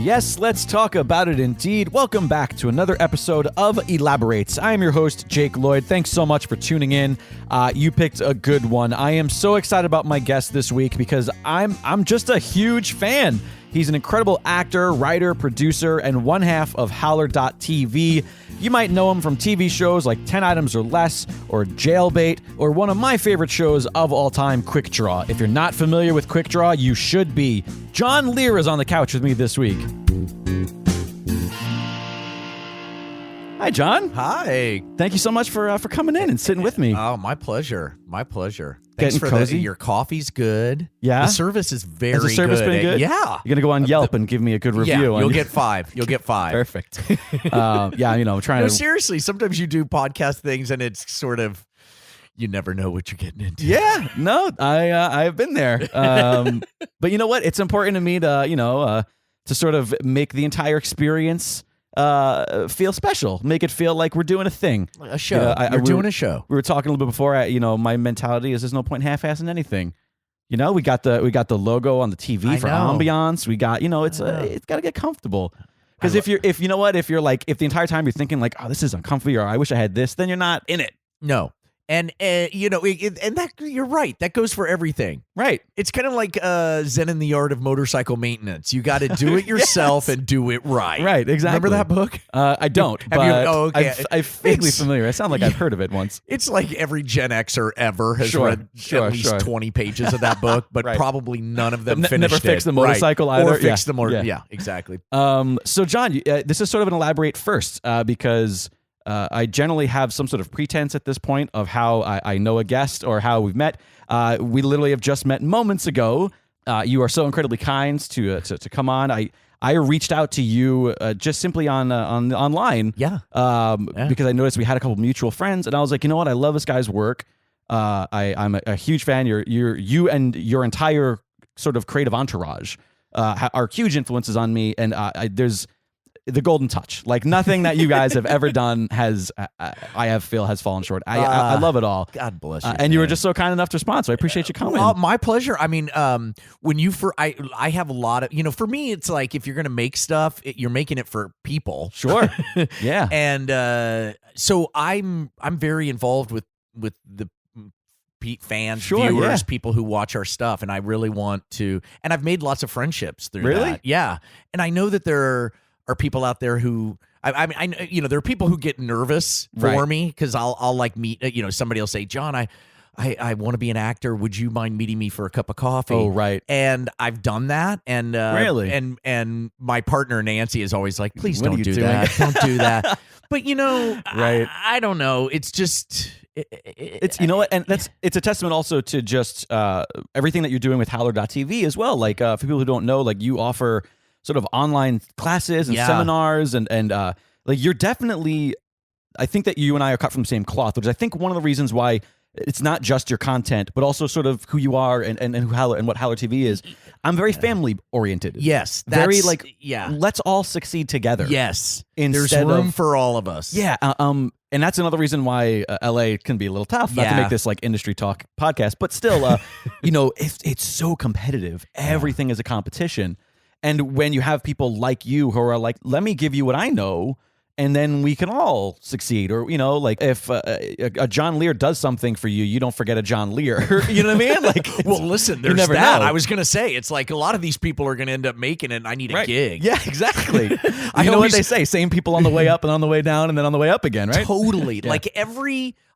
Yes, let's talk about it indeed. Welcome back to another episode of Elaborates. I am your host, Jake Lloyd. Thanks so much for tuning in. You picked a good one. I am so excited about my guest this week because I'm just a huge fan. He's an incredible actor, writer, producer, and one half of Howler.tv. You might know him from TV shows like 10 Items or Less, or Jailbait, or one of my favorite shows of all time, QuickDraw. If you're not familiar with QuickDraw, you should be. John Lehr is on the couch with me this week. Hi, John. Hi. Thank you so much for coming in and sitting with me. Oh, my pleasure. My pleasure. Thanks Getting for cozy? your coffee's good. Yeah? The service is very good. Has the service been good? Yeah. You're going to go on Yelp and give me a good review. Yeah, you'll get 5. You'll get 5. Perfect. Yeah, trying to... Seriously, sometimes you do podcast things and it's sort of, you never know what you're getting into. Yeah, no, I've been there. But you know what? It's important to me to, to sort of make the entire experience feel special, make it feel like we're doing a thing. A show. We're doing a show. We were talking a little bit before. My mentality is there's no point half-assing anything. We got the logo on the TV for ambiance. We got it's got to get comfortable. Because if the entire time you're thinking like, oh, this is uncomfortable, or I wish I had this, then you're not in it. No. And and that you're right. That goes for everything. Right. It's kind of like Zen in the Art of Motorcycle Maintenance. You got to do it yourself and do it right. Right. Exactly. Remember that book? I don't. Have you? Oh, okay. I'm vaguely familiar. I sound like I've heard of it once. It's like every Gen Xer ever has read at least 20 pages of that book, but probably none of them finished never fixed the motorcycle right. either. Or fixed the motor. Yeah, exactly. So John, this is sort of an elaborate first because. I generally have some sort of pretense at this point of how I know a guest or how we've met. We literally have just met moments ago. You are so incredibly kind to come on. I reached out to you just simply on online. Yeah. Because I noticed we had a couple mutual friends, and I was like, you know what? I love this guy's work. I'm a huge fan. You and your entire sort of creative entourage are huge influences on me, and there's the golden touch. Like nothing that you guys have ever done has fallen short. I love it all. God bless you. And you were just so kind enough to respond. So I appreciate you coming. Well, my pleasure. I mean, I have a lot of, for me, it's like if you're going to make stuff, you're making it for people. Sure. Yeah. And so I'm very involved with the fans, viewers, people who watch our stuff. And I really want to, and I've made lots of friendships through that. Yeah. And I know that there are people out there who I there are people who get nervous for me because I'll like meet somebody will say, John, I want to be an actor. Would you mind meeting me for a cup of coffee? Oh, right. And I've done that. And really, and my partner Nancy is always like, please what don't do doing? that. Don't do that. But right. I don't know. It's just. It's and it's a testament also to just everything that you're doing with Howler.tv as well. Like for people who don't know, like you offer sort of online classes and seminars and like you're definitely, I think that you and I are cut from the same cloth, which is I think one of the reasons why it's not just your content, but also sort of who you are and who Howler and what Howler TV is. I'm very family oriented. Yes. Very let's all succeed together. Yes. There's room for all of us. Yeah. And that's another reason why LA can be a little tough. Not to make this like industry talk podcast, but still, it's so competitive. Everything is a competition. And when you have people like you who are like, let me give you what I know, and then we can all succeed. Or, like if a John Lehr does something for you, you don't forget a John Lehr. You know what I mean? Like, well, listen, there's never that. know. I was going to say, it's like a lot of these people are going to end up making it, and I need a gig. Yeah, exactly. You know what they say? Same people on the way up and on the way down and then on the way up again, right? Totally. Yeah. Like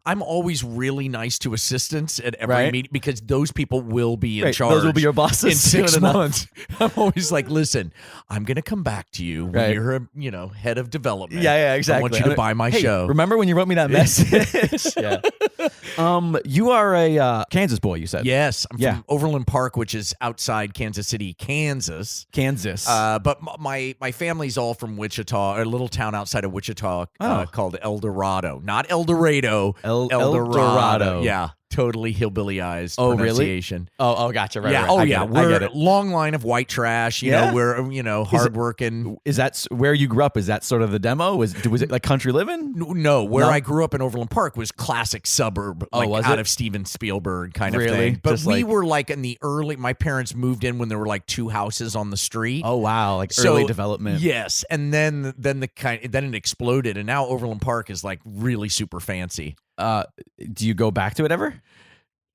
I'm always really nice to assistants at every meeting because those people will be in charge. Those will be your bosses in 6 months. I'm always like, listen, I'm going to come back to you when you're head of development. Yeah, exactly. I want you to buy my show. Remember when you wrote me that message? Yeah. You are a Kansas boy, you said. Yes, I'm from Overland Park, which is outside Kansas City, Kansas. But my family's all from Wichita, a little town outside of Wichita called El Dorado. Not El Dorado. El Dorado. Yeah. totally hillbillyized Really? pronunciation. Oh, gotcha. Right. Yeah. Right. Oh, I yeah. Get it. I We're get it. long line of white trash. You know, we're hardworking. Is that where you grew up? Is that sort of the demo? Was it like country living? No, where I grew up in Overland Park was classic suburb, like out of Steven Spielberg kind of thing. But we were like in the early. My parents moved in when there were like 2 houses on the street. Oh wow, like early development. Yes, and then it exploded, and now Overland Park is like really super fancy. Do you go back to it ever?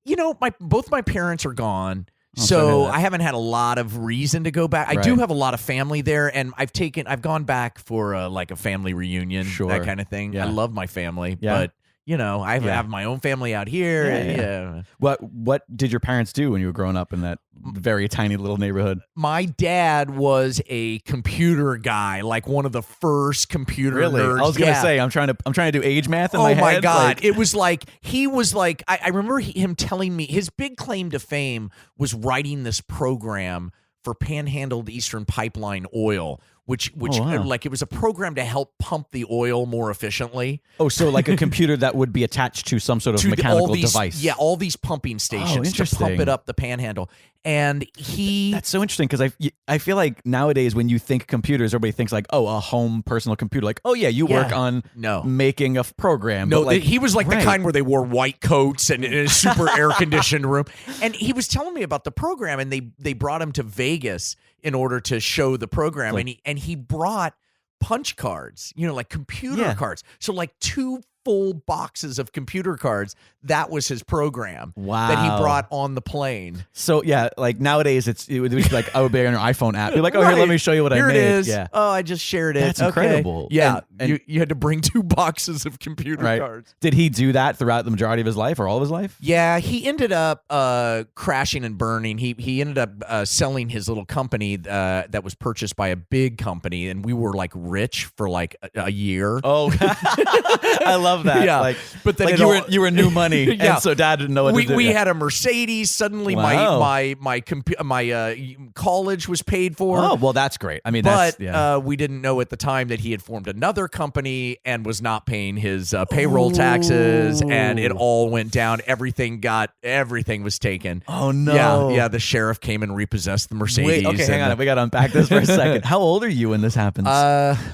You know, both my parents are gone. So I haven't had a lot of reason to go back. I do have a lot of family there, and I've gone back for like a family reunion, that kind of thing. Yeah. I love my family, but you know, I have my own family out here. Yeah. What did your parents do when you were growing up in that very tiny little neighborhood? My dad was a computer guy, like one of the first computer nerds. I was gonna say I'm trying to do age math in my head. Oh my god! It was like he was like I remember him telling me his big claim to fame was writing this program for Panhandled Eastern Pipeline Oil, which like it was a program to help pump the oil more efficiently. Oh, so like a computer that would be attached to some sort of mechanical device. Yeah, all these pumping stations to pump it up the Panhandle. And that's so interesting because I feel like nowadays when you think computers, everybody thinks like, oh, a home personal computer. Like, oh yeah, you work on making a program. No, like, he was like the kind where they wore white coats and in a super air conditioned room. And he was telling me about the program, and they brought him to Vegas in order to show the program, and he brought punch cards, you know, like computer cards. So like 2 full boxes of computer cards. That was his program. Wow. That he brought on the plane. So yeah, like nowadays it would be like I would be on your iPhone app. You're like, oh, here, let me show you what I made. Here it is. Yeah. Oh, I just shared it. That's incredible. Yeah. And you had to bring 2 boxes of computer cards. Did he do that throughout the majority of his life or all of his life? Yeah, he ended up crashing and burning. He ended up selling his little company that was purchased by a big company, and we were like rich for like a year. Oh, I love that. Yeah, like, but then like you were new money, and so Dad didn't know what to do. We had a Mercedes. Suddenly, my college was paid for. Oh, well, that's great. I mean, we didn't know at the time that he had formed another company and was not paying his payroll taxes, and it all went down. Everything was taken. Oh no! Yeah. The sheriff came and repossessed the Mercedes. Wait, okay, hang on. We got to unpack this for a second. How old are you when this happens?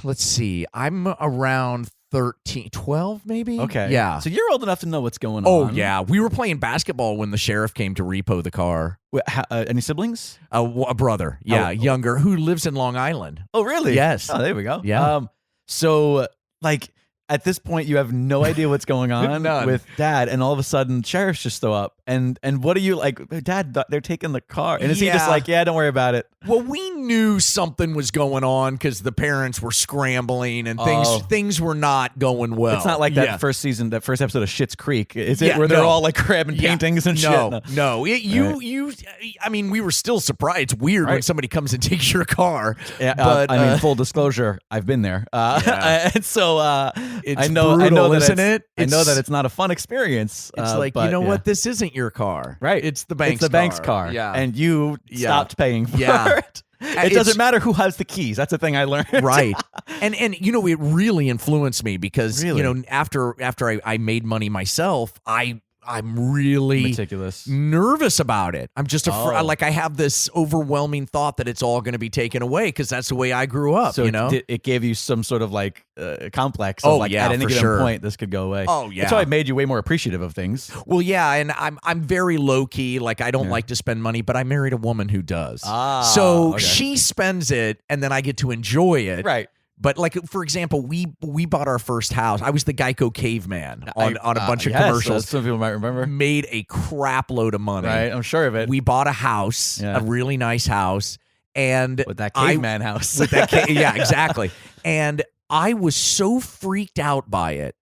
Let's see. I'm around 13, 12 maybe? Okay. Yeah. So you're old enough to know what's going on. Oh, yeah. We were playing basketball when the sheriff came to repo the car. Wait, any siblings? A brother. Yeah, younger, who lives in Long Island. Oh, really? Yes. Oh, there we go. Yeah. So, like, at this point, you have no idea what's going on with Dad, and all of a sudden, sheriffs just show up. And what are you like, Dad? They're taking the car, and is he just like, yeah, don't worry about it? Well, we knew something was going on because the parents were scrambling and things were not going well. It's not like that first episode of Schitt's Creek, is it? Where they're all like grabbing paintings and shit. No. I mean, we were still surprised. It's weird when somebody comes and takes your car. Yeah, but I mean, full disclosure, I've been there, and so it's I know, brutal, isn't it? I know that it's not a fun experience. It's like, you know what? This isn't your car, right? It's the bank's. It's the bank's car. Yeah, and you stopped paying for it. It doesn't matter who has the keys. That's the thing I learned. Right. And you know, it really influenced me because you know, after I made money myself, I'm really meticulous, nervous about it. I'm just afraid. Like I have this overwhelming thought that it's all going to be taken away because that's the way I grew up. So you know, it gave you some sort of like complex. Of like, at any given point, this could go away. Oh yeah, that's why it made you way more appreciative of things. Well, yeah, and I'm very low key. Like I don't like to spend money, but I married a woman who does. So she spends it, and then I get to enjoy it. Right. But like, for example, we bought our first house. I was the Geico caveman on a bunch of commercials. Some people might remember. Made a crap load of money. Right, I'm sure of it. We bought a house, a really nice house. And with that caveman house. With that yeah, exactly. And I was so freaked out by it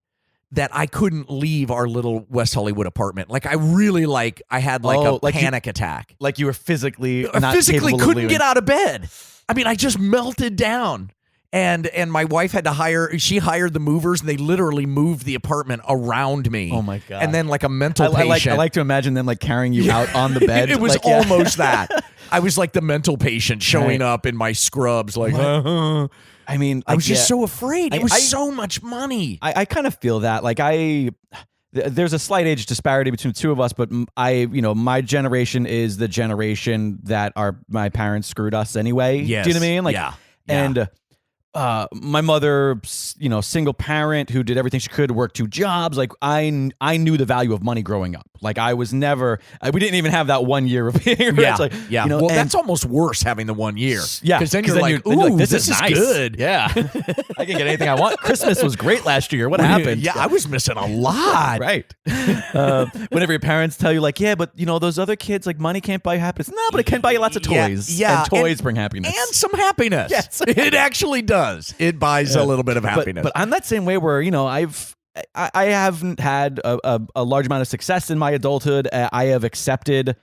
that I couldn't leave our little West Hollywood apartment. Like I really I had a panic attack. Like you were physically couldn't get out of bed. I mean, I just melted down. And my wife had to she hired the movers, and they literally moved the apartment around me. Oh my God. And then like a mental patient. I like to imagine them like carrying you out on the bed. It was almost that. I was like the mental patient showing up in my scrubs like, I mean, I was just so afraid. It was so much money. I kind of feel that. Like there's a slight age disparity between the two of us, but my generation is the generation that my parents screwed us anyway. Yes. Do you know what I mean? Like, yeah. And my mother, single parent who did everything she could, worked 2 jobs. Like I knew the value of money growing up. Like I was never, we didn't even have that 1 year of being rich. Like, well, that's almost worse having the 1 year. Yeah. Because then you're like, ooh, this is nice. good. Yeah. I can get anything I want. Christmas was great last year. What happened? Yeah, I was missing a lot. Right. Whenever your parents tell you like, yeah, but those other kids, like money can't buy you happiness. No, but it can buy you lots of toys. Yeah. And toys bring happiness. And some happiness. Yes. It actually does. It buys a little bit of happiness. But I'm that same way where, I haven't had a large amount of success in my adulthood. I have accepted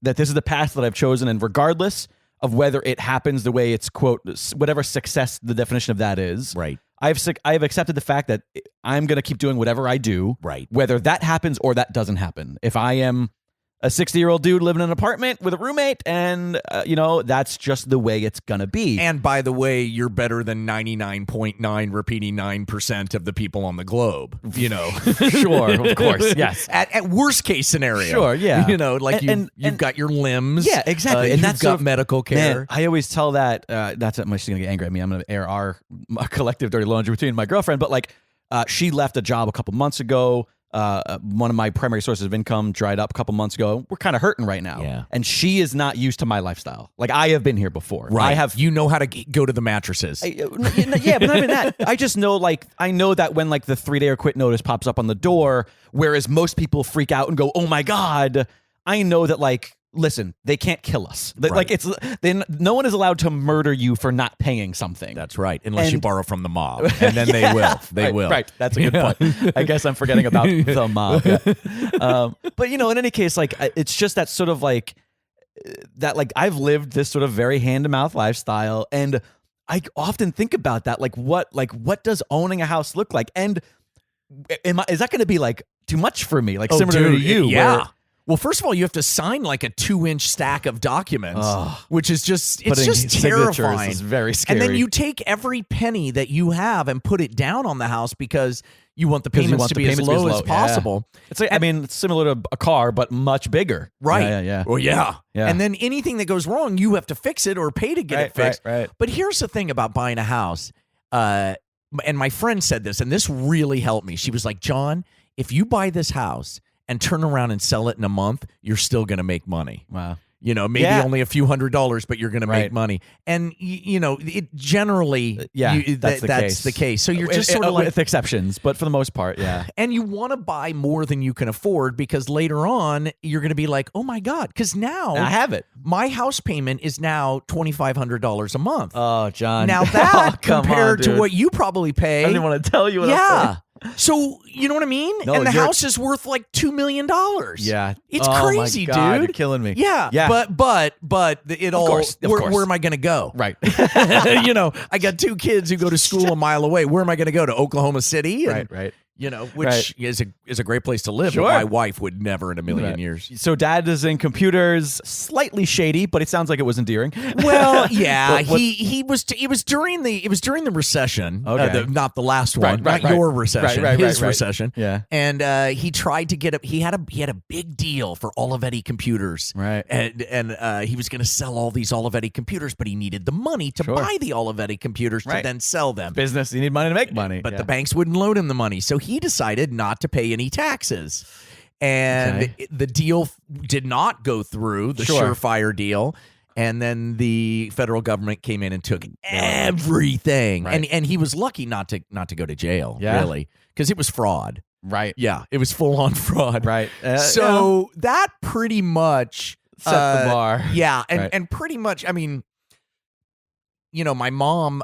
that this is the path that I've chosen, and regardless of whether it happens the way it's, quote, whatever success the definition of that is, right. I've accepted the fact that I'm going to keep doing whatever I do, right. whether that happens or that doesn't happen. If I am a 60-year-old dude living in an apartment with a roommate, and that's just the way it's gonna be. And by the way, you're better than 99.9 repeating 9% of the people on the globe. Sure, of course, yes. At worst case scenario, sure, yeah. You've got your limbs, yeah, exactly, and that's got medical care. Man, I always tell that. That's she's gonna get angry at me. I'm gonna air our collective dirty laundry between my girlfriend, but she left a job a couple months ago. One of my primary sources of income dried up a couple months ago. We're kind of hurting right now. Yeah. And she is not used to my lifestyle. Like I have been here before. Right. I have. You know how to go to the mattresses. Yeah, but not even that. I just know, I know that when the 3-day or quit notice pops up on the door, whereas most people freak out and go, oh my God, I know that listen, they can't kill us. Right. No one is allowed to murder you for not paying something. That's right, unless you borrow from the mob, and then they will. They will. Right, that's a good point. I guess I'm forgetting about the mob. Yeah. But in any case, it's just that sort of that I've lived this sort of very hand-to-mouth lifestyle, and I often think about that. What does owning a house look like? And is that going to be too much for me? Similar to you? Yeah. Well, first of all, you have to sign a 2-inch stack of documents, which is just terrifying. Is very scary. And then you take every penny that you have and put it down on the house because you want the payments to be as low as possible. Yeah. It's similar to a car, but much bigger. Right. Yeah. Well, yeah. And then anything that goes wrong, you have to fix it or pay to get it fixed. Right. But here's the thing about buying a house. And my friend said this, and this really helped me. She was like, John, if you buy this house and turn around and sell it in a month, you're still going to make money. Wow. Maybe only a few $100s, but you're going to make money. And, it generally, that's the case. So you're just sort of with exceptions, but for the most part, yeah. And you want to buy more than you can afford because later on, you're going to be like, oh my God, because now I have it. My house payment is now $2,500 a month. Oh, John. Now that compared to what you probably pay. I didn't want to tell you what I pay. So, you know what I mean? No, and the house is worth $2 million. Yeah. It's crazy, my God, dude. You're killing me. Yeah. But it all, where am I going to go? Right. I got 2 kids who go to school a mile away. Where am I going to go? To Oklahoma City? And, right. Which is a great place to live. Sure. But my wife would never in a million years. So dad is in computers, slightly shady, but it sounds like it was endearing. Well, yeah, it was during the recession. Okay. Not the last one, not your recession, his recession. Yeah. And he tried to get he had a big deal for Olivetti computers. Right. And he was going to sell all these Olivetti computers, but he needed the money to buy the Olivetti computers to then sell them. Business, you need money to make money. But the banks wouldn't loan him the money. So he decided not to pay any taxes. And the deal did not go through, the surefire deal. And then the federal government came in and took everything. Right. And he was lucky not to go to jail, really, because it was fraud. Right. Yeah, it was full on fraud. Right. So that pretty much set the bar. Yeah, and pretty much, I mean, my mom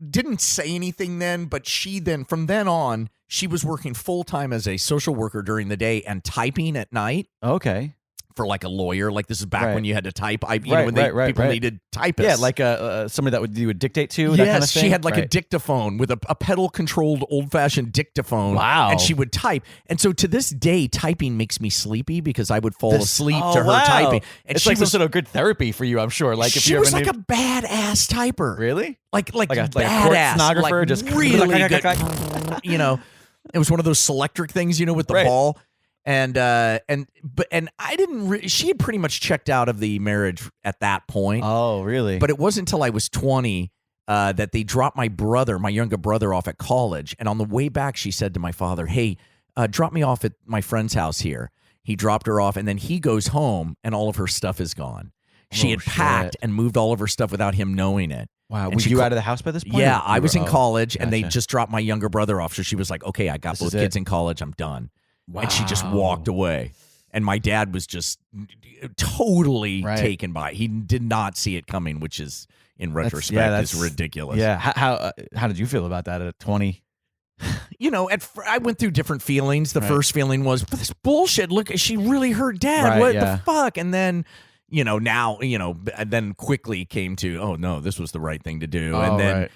didn't say anything then, but from then on, she was working full time as a social worker during the day and typing at night. Okay. For a lawyer, this is back when you had to type. When people needed typists. Yeah, somebody that you would dictate to. Yes, that kind of thing? She had a dictaphone with a pedal-controlled old-fashioned dictaphone. Wow! And she would type. And so to this day, typing makes me sleepy because I would fall asleep to her typing. And it's some sort of good therapy for you, I'm sure. She was a badass typer. Really? Like a badass, stenographer, just really good. It was one of those Selectric things, with the ball. And I didn't. She had pretty much checked out of the marriage at that point. Oh, really? But it wasn't until I was 20 that they dropped my younger brother, off at college. And on the way back, she said to my father, "Hey, drop me off at my friend's house here." He dropped her off, and then he goes home, and all of her stuff is gone. She had packed and moved all of her stuff without him knowing it. Wow. Was you out of the house by this point? Yeah, I was in college, and they just dropped my younger brother off. So she was like, "Okay, I got both kids in college. I'm done." Wow. And she just walked away. And my dad was just totally taken by it. He did not see it coming, which is, in retrospect, is ridiculous. Yeah. How did you feel about that at 20? I went through different feelings. The first feeling was, this bullshit. Look, she really hurt Dad. What the fuck? And then, then quickly came to, oh, no, this was the right thing to do. And then,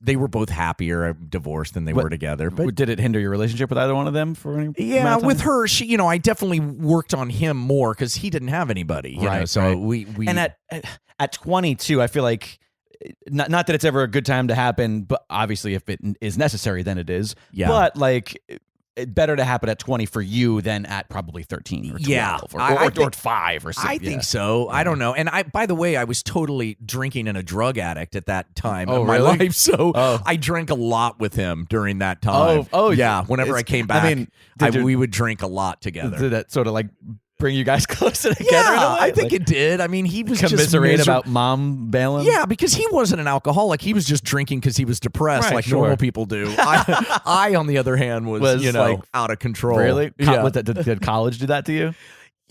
they were both happier divorced than they were together. But did it hinder your relationship with either one of them for any Yeah, with her, she, I definitely worked on him more because he didn't have anybody. So we and at 22, I feel like not that it's ever a good time to happen, but obviously if it is necessary, then it is. Yeah. But like, better to happen at 20 for you than at probably 13 or 12 or 5 or 6. I think so. I don't know. And by the way, I was totally drinking and a drug addict at that time of my life. So I drank a lot with him during that time. Yeah. Whenever I came back, we would drink a lot together. Did that sort of like bring you guys closer together? Yeah, I think it did. I mean, he was commiserate about mom bailing. Yeah, because he wasn't an alcoholic. He was just drinking because he was depressed, normal people do. I, on the other hand, was like out of control. Really? Yeah. Did college do that to you?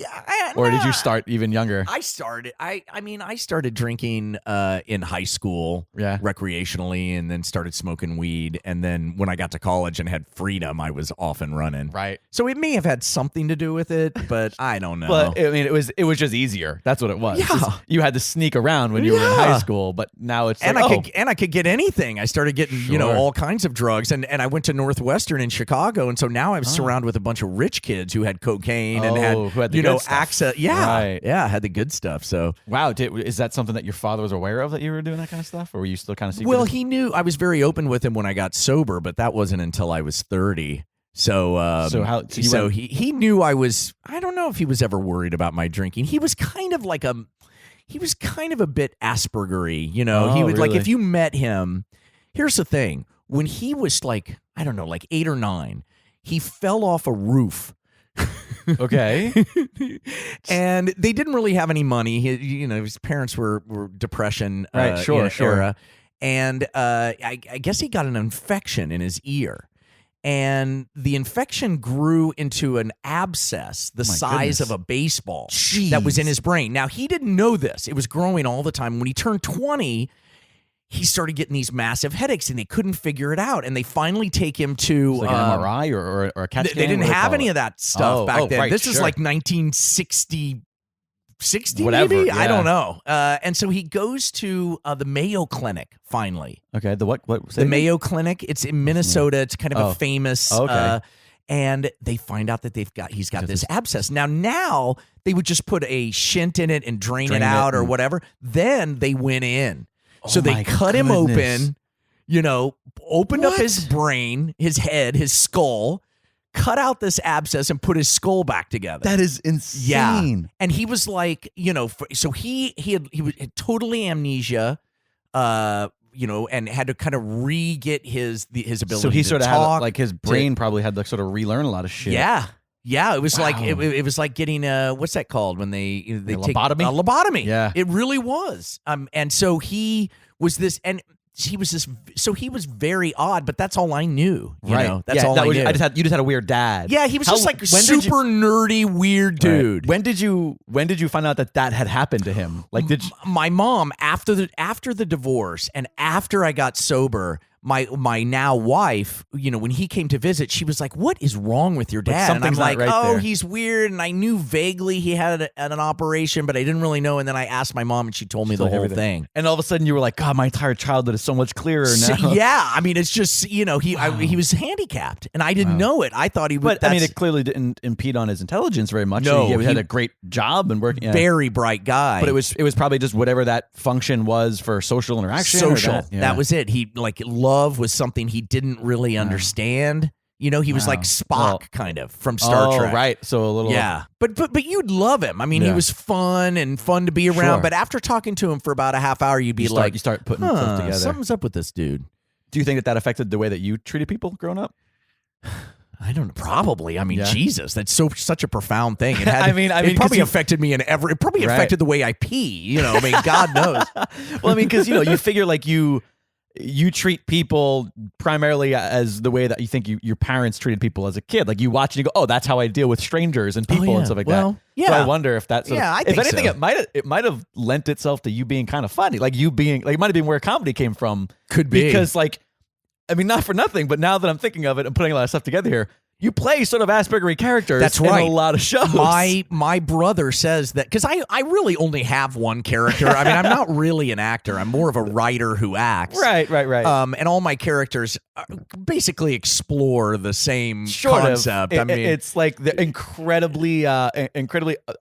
Yeah, or did you start even younger? I started drinking in high school, recreationally, and then started smoking weed. And then when I got to college and had freedom, I was off and running. Right. So it may have had something to do with it, but I don't know. But I mean, it was just easier. That's what it was. Yeah. You had to sneak around when you were in high school, but now it's I could get anything. I started getting all kinds of drugs, and I went to Northwestern in Chicago, and so now I was surrounded with a bunch of rich kids who had cocaine and had access. Had the good stuff. So wow, is that something that your father was aware of, that you were doing that kind of stuff, or were you still kind of secretive? Well, he knew. I was very open with him when I got sober, but that wasn't until I was 30. So he knew I was. I don't know if he was ever worried about my drinking. He was kind of like a bit Aspergery. He would like, if you met him. Here's the thing: when he was like, I don't know, like 8 or 9, he fell off a roof. Okay. And they didn't really have any money. His parents were Depression era. And I guess he got an infection in his ear. And the infection grew into an abscess the size of a baseball that was in his brain. Now, he didn't know this. It was growing all the time. When he turned 20, he started getting these massive headaches, and they couldn't figure it out. And they finally take him to like an MRI or a CAT scan. They didn't have any of that stuff back then. This is like 1960, whatever, maybe? Yeah. I don't know. And so he goes to the Mayo Clinic finally. Okay, the what? The Mayo Clinic. It's in Minnesota. It's kind of a famous. And they find out that he's got this abscess. Now they would just put a shunt in it and drain it out or whatever. Then they went in. So they cut him open, opened up his brain, his head, his skull, cut out this abscess and put his skull back together. That is insane. Yeah. And he was like, so he had totally amnesia, and had to kind of re-get his ability to talk. So he sort of had, like, his brain probably had to sort of relearn a lot of shit. Yeah. Yeah, it was like it was like getting what's that called when they take lobotomy? A lobotomy. Yeah, it really was. And so he was this, and he was this. So he was very odd, but that's all I knew. That's all I knew. You just had a weird dad. Yeah, he was just like super nerdy, weird dude. When did you find out that had happened to him? Like, my mom after the divorce and after I got sober. My now wife, when he came to visit, she was like, "What is wrong with your dad?" And I'm like, "Oh, he's weird." And I knew vaguely he had an operation, but I didn't really know. And then I asked my mom, and she told me the whole thing. And all of a sudden, you were like, "God, my entire childhood is so much clearer now." Yeah, I mean, it's just he was handicapped, and I didn't know it. I thought he was. But I mean, it clearly didn't impede on his intelligence very much. No, he had a great job and working. Very bright guy. But it was probably just whatever that function was for social interaction. That was it. He love was something he didn't really understand. You know, he was like Spock kind of from Star Trek. Right. So a little. Yeah. But you'd love him. I mean, he was fun to be around. Sure. But after talking to him for about a half hour, you'd be you start putting stuff together. Something's up with this dude. Do you think that affected the way that you treated people growing up? I don't know. Probably. I mean, Jesus, that's such a profound thing. It it probably affected me it probably affected the way I pee. You know, I mean, God knows. Well, I mean, because you figure like you treat people primarily as the way that you think your parents treated people as a kid. Like you watch and you go, oh, that's how I deal with strangers and people and stuff like that. Yeah. So I wonder if that's if anything, it might have lent itself to you being kind of funny. Like you being like it might have been where comedy came from. Could be because like I mean, not for nothing, but now that I'm thinking of it and putting a lot of stuff together here. You play sort of Asperger-y characters That's right. in a lot of shows. My brother says that, because I really only have one character. I mean, I'm not really an actor. I'm more of a writer who acts. Right. And all my characters basically explore the same concept. I mean, it's like the incredibly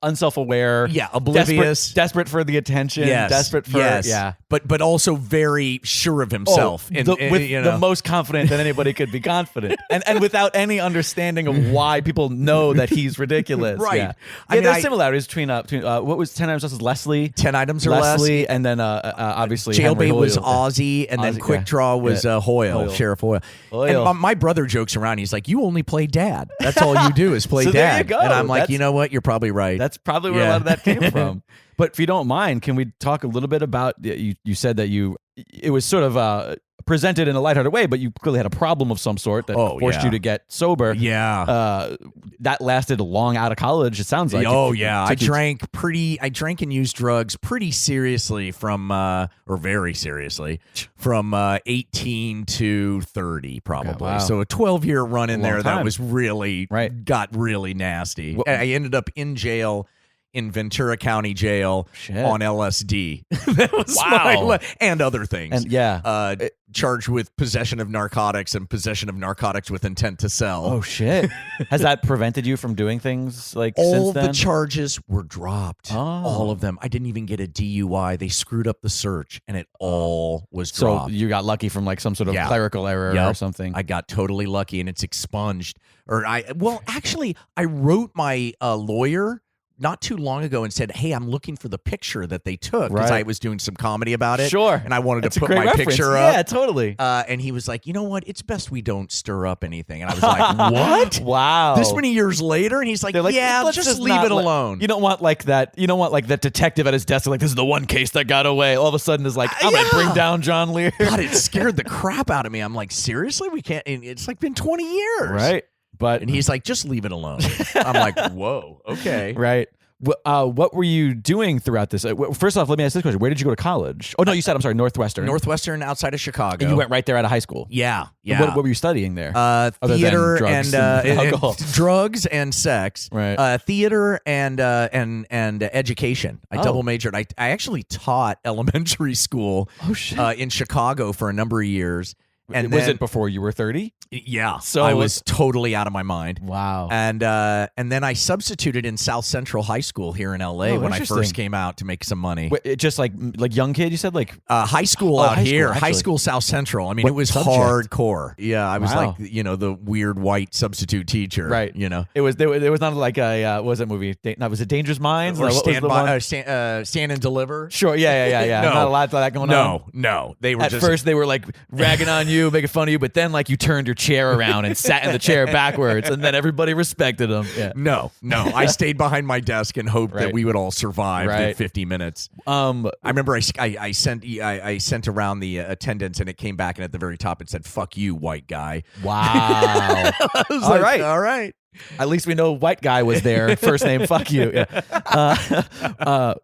unself-aware. Yeah, oblivious. Desperate for the attention. Yes. Desperate for, yeah. But also very sure of himself. The most confident that anybody could be confident. And without any understanding of why people know that he's ridiculous. Right. Yeah. There's similarities between what was 10 Items Less is Leslie? 10 Items or Less. Leslie, and then obviously Jailbait was Ozzy, and then QuickDraw was Hoyle, Sheriff Hoyle. And my brother jokes around. He's like, you only play dad. That's all you do is play so dad. There you go. And I'm like, you know what? You're probably right. That's probably where a lot of that came from. But if you don't mind, can we talk a little bit about, you said that it was sort of presented in a lighthearted way, but you clearly had a problem of some sort that forced you to get sober. Yeah. That lasted long out of college, it sounds like. Oh, yeah. I drank and used drugs pretty seriously or very seriously from 18 to 30 probably. Okay, wow. So a 12-year run in there that was really, got really nasty. I ended up in jail in Ventura County Jail on LSD. That was and other things. And charged with possession of narcotics and possession of narcotics with intent to sell. Oh shit! Has that prevented you from doing things like all since then? The charges were dropped? All of them. I didn't even get a DUI. They screwed up the search, and it all was dropped. So you got lucky from like some sort of clerical error or something. I got totally lucky, and it's expunged. Actually, I wrote my lawyer not too long ago and said, hey, I'm looking for the picture that they took because I was doing some comedy about it. Sure. And I wanted to put my picture up. Yeah, totally. And he was like, you know what? It's best we don't stir up anything. And I was like, what? Wow. This many years later? And he's like, let's just leave it alone. You don't want like that. You don't want like that detective at his desk like, this is the one case that got away. All of a sudden is like, I'm going to bring down John Lehr. God, it scared the crap out of me. I'm like, seriously? We can't. And it's like been 20 years. Right. And he's like, just leave it alone. I'm like, whoa, okay. Right. What were you doing throughout this? First off, let me ask this question. Where did you go to college? Oh, no, you said, I'm sorry, Northwestern. Northwestern outside of Chicago. And you went right there out of high school? Yeah. What were you studying there? Theater drugs and drugs and sex. Right. Theater and education. I double majored. I actually taught elementary school in Chicago for a number of years. And was it before you were 30? Yeah. So I was totally out of my mind. Wow. And then I substituted in South Central High School here in LA when I first came out to make some money. Wait, just like young kid, you said? Like high school out here. High school South Central. I mean, it was hardcore. Yeah, I was like, the weird white substitute teacher. Right. It was not like what was that movie? Was it Dangerous Minds? Or Stand and Deliver? Sure. Yeah. No. Not a lot of that going on. No. They were At first they were like ragging on you, making fun of you, but then like you turned your chair around and sat in the chair backwards, and then everybody respected them. Yeah. No. I stayed behind my desk and hoped that we would all survive the 50 minutes. I remember I sent around the attendance, and it came back, and at the very top it said, "Fuck you, white guy." Wow. All right. At least we know white guy was there. First name, fuck you. Yeah.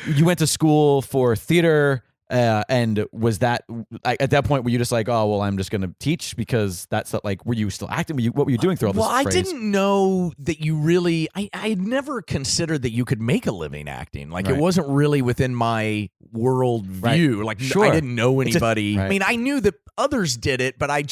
You went to school for theater. And was that at that point were you just like, oh well, I'm just gonna teach because that's like, were you still acting? What were you doing through all this? Well, I didn't know that you really. I had never considered that you could make a living acting. Like it wasn't really within my world view. Like I didn't know anybody. I mean, I knew that others did it, but I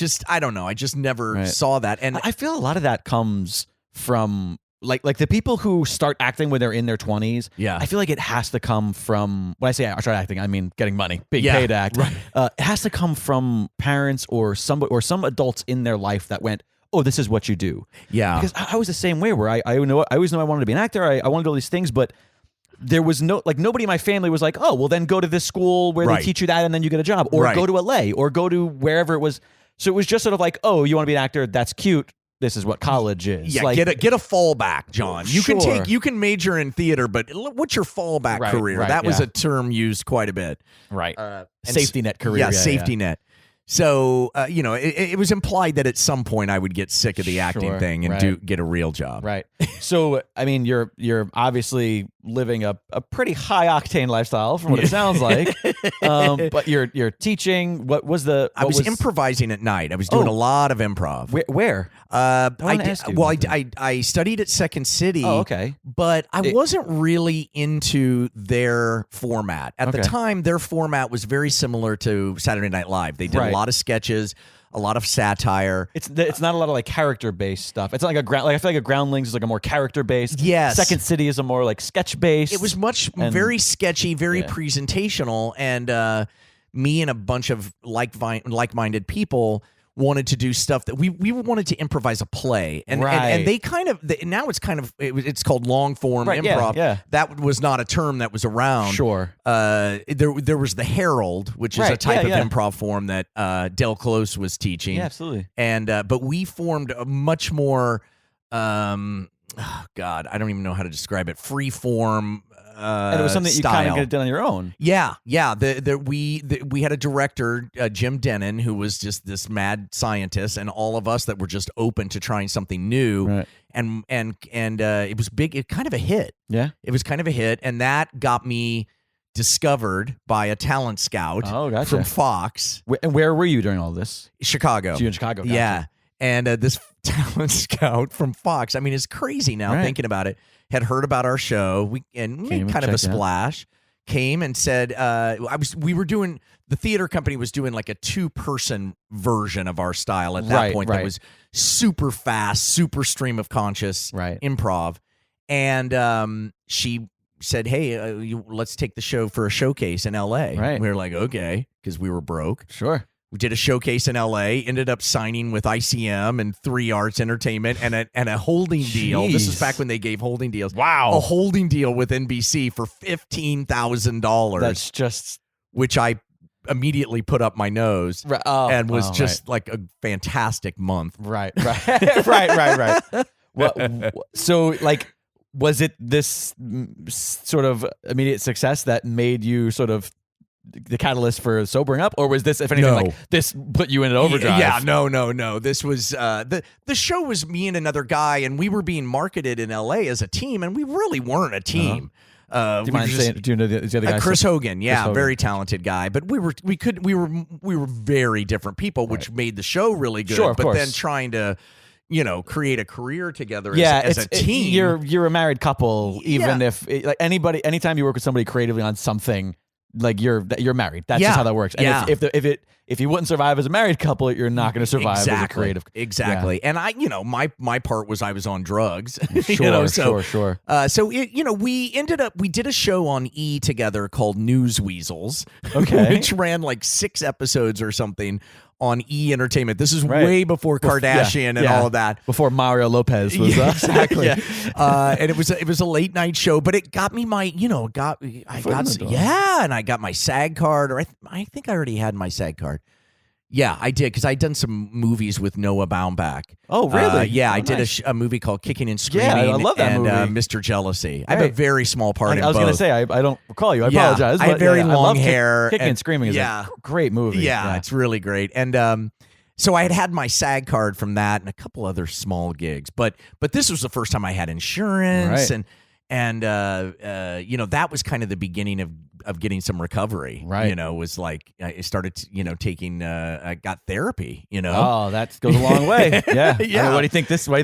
don't know. I just never saw that. And I feel a lot of that comes from. Like the people who start acting when they're in their 20s, I feel like it has to come from, when I say I start acting, I mean getting money, being paid to act. Right. It has to come from parents or some adults in their life that went, oh, this is what you do. Yeah. Because I was the same way where I always know I wanted to be an actor. I wanted all these things, but there was nobody in my family was like, oh, well, then go to this school where they teach you that and then you get a job, or go to LA, or go to wherever it was. So it was just sort of like, oh, you want to be an actor? That's cute. This is what college is. Yeah, like, get a fallback, John. You sure. you can major in theater, but what's your fallback career? That was a term used quite a bit. Right. Safety net career. Yeah, safety net. So, it was implied that at some point I would get sick of the acting thing and get a real job. Right. So, I mean, you're obviously living a pretty high octane lifestyle from what it sounds like. But you're teaching. I was improvising at night. I was doing a lot of improv. Where? I studied at Second City. Oh, okay. But I wasn't really into their format. At the time, their format was very similar to Saturday Night Live. They did a lot of sketches, a lot of satire. It's not a lot of like character based stuff. It's not like I feel like a Groundlings is like a more character based. Yes. Second City is a more like sketch based. It was very sketchy, very presentational, and me and a bunch of like-minded people wanted to do stuff that we wanted to improvise a play, and they now it's called long form improv. Yeah. That was not a term that was around. Sure. There was the Herald, which is a type of improv form that Del Close was teaching. Yeah, absolutely. And but we formed a much more I don't even know how to describe it. Free form. And it was something that you kind of get done on your own. Yeah. We had a director, Jim Denon, who was just this mad scientist, and all of us that were just open to trying something new. Right. And it was big. It kind of a hit. Yeah, it was kind of a hit, and that got me discovered by a talent scout from Fox. And where were you during all this? Chicago. So you in Chicago? Gotcha. Yeah, and this talent scout from Fox. I mean, it's crazy now thinking about it. Had heard about our show, we made kind of a splash. Came and said, the theater company was doing like a 2-person version of our style at that point. That was super fast, super stream of conscious improv. And she said, hey, let's take the show for a showcase in LA. Right. We were like, okay, because we were broke. Sure. We did a showcase in LA, ended up signing with ICM and 3 Arts Entertainment and a holding deal. This is back when they gave holding deals. Wow. A holding deal with NBC for $15,000. That's just... Which I immediately put up my nose and was just like a fantastic month. Right. Well, so like, was it this sort of immediate success that made you sort of the catalyst for sobering up, or was this, if anything, like this put you in an overdrive? Yeah, no. This was the show was me and another guy, and we were being marketed in LA as a team, and we really weren't a team. Do you mind saying? Do you know the other guy? Chris Hogan, very talented guy, but we were very different people, which made the show really good. Sure, of course. Then trying to create a career together as a team. You're a married couple, even if anytime you work with somebody creatively on something. Like you're married. That's just how that works. And if you wouldn't survive as a married couple, you're not going to survive as a creative. Exactly. Yeah. And my part was I was on drugs. Sure. So we did a show on E together called News Weasels. Okay. Which ran like 6 episodes or something on E Entertainment. This is way before Kardashian and all of that. Before Mario Lopez was exactly. And it was a late night show, but it got me my and I got my SAG card, or I think I already had my SAG card. Yeah, I did, because I'd done some movies with Noah Baumbach. Oh, really? I did a movie called Kicking and Screaming. Yeah, I love that movie. Mr. Jealousy. I have a very small part in both. I was going to say, I don't recall you. I apologize. I had very long hair. Kicking and Screaming is a great movie. Yeah, it's really great. And so I had my SAG card from that and a couple other small gigs. But this was the first time I had insurance, and that was kind of the beginning of getting some recovery. Right. Was like I started taking I got therapy. Oh, that goes a long way. Yeah. Yeah. I mean, what do you think this is for me?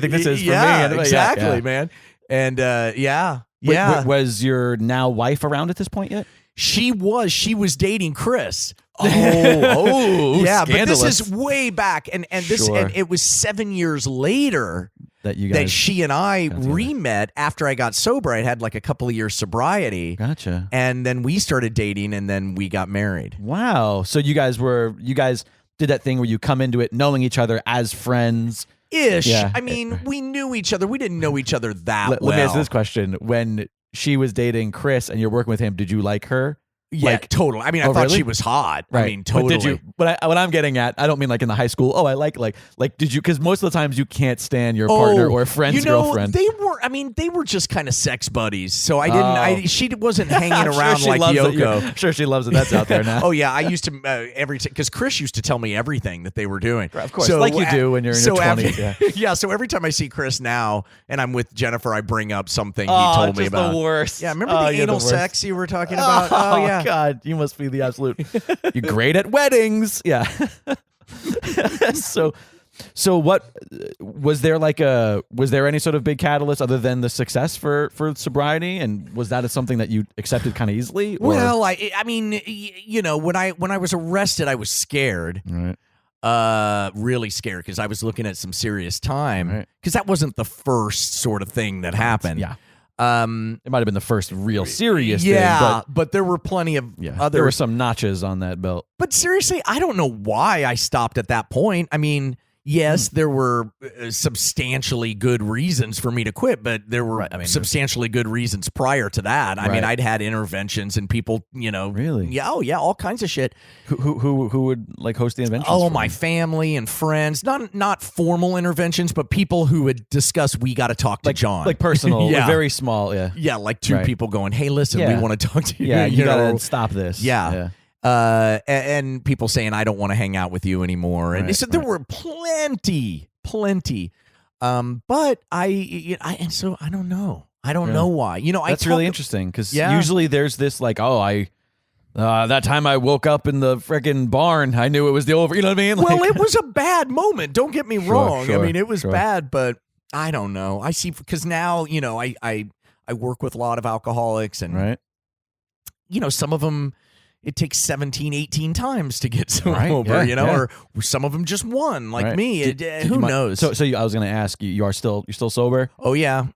Exactly, man. And Wait, was your now wife around at this point yet? She was dating Chris. Oh, yeah, scandalous. But this is way back, and it was 7 years later that she and I re-met after I got sober. I had like a couple of years sobriety. Gotcha. And then we started dating, and then we got married. Wow. So you guys did that thing where you come into it knowing each other as friends, Ish. Yeah. I mean, we knew each other. We didn't know each other that well. Let me ask this question. When she was dating Chris and you're working with him, did you like her? Yeah, totally. I mean, I thought really? she was hot. Right. I mean, totally. But did you? What I'm getting at, I don't mean like in the high school. Oh, I like. Did you? Because most of the times you can't stand your partner or friend's girlfriend. They were. I mean, they were just kind of sex buddies. So I didn't. She wasn't hanging around sure like Yoko. I'm sure she loves it. That's out there now. Oh yeah, I used to because Chris used to tell me everything that they were doing. Right, of course, so, like you do when you're in your 20s. Yeah. So every time I see Chris now and I'm with Jennifer, I bring up something he told me about. The worst. Yeah, remember the anal sex you were talking about? Oh yeah. God, you must be the absolute. You're great at weddings. Yeah. So what was there any sort of big catalyst other than the success for sobriety, and was that something that you accepted kind of easily? Or? Well, I mean, when I was arrested, I was scared. Right. Really scared because I was looking at some serious time because that wasn't the first sort of thing that happened. Yeah. It might have been the first real serious thing. But there were plenty of other. There were some notches on that belt. But seriously, I don't know why I stopped at that point. I mean, yes, there were substantially good reasons for me to quit, but there were substantially good reasons prior to that. I mean, I'd had interventions and people, really, yeah, all kinds of shit. Who would like host the interventions? Oh, my family and friends, not formal interventions, but people who would discuss. We got to talk to John, like personal, very small, like two people going, hey, listen, we want to talk to you. Yeah, you gotta stop this. Yeah. And people saying I don't want to hang out with you anymore, and so there were plenty. But so I don't know. I don't know why. That's really interesting because usually there's this like, that time I woke up in the freaking barn, I knew it was the over. You know what I mean? Like, well, it was a bad moment. Don't get me wrong. Sure, I mean, it was bad, but I don't know. I see because now I work with a lot of alcoholics, and some of them. It takes 17, 18 times to get sober, or some of them just one, like me. Who knows? So I was going to ask you, you're still sober? Oh yeah.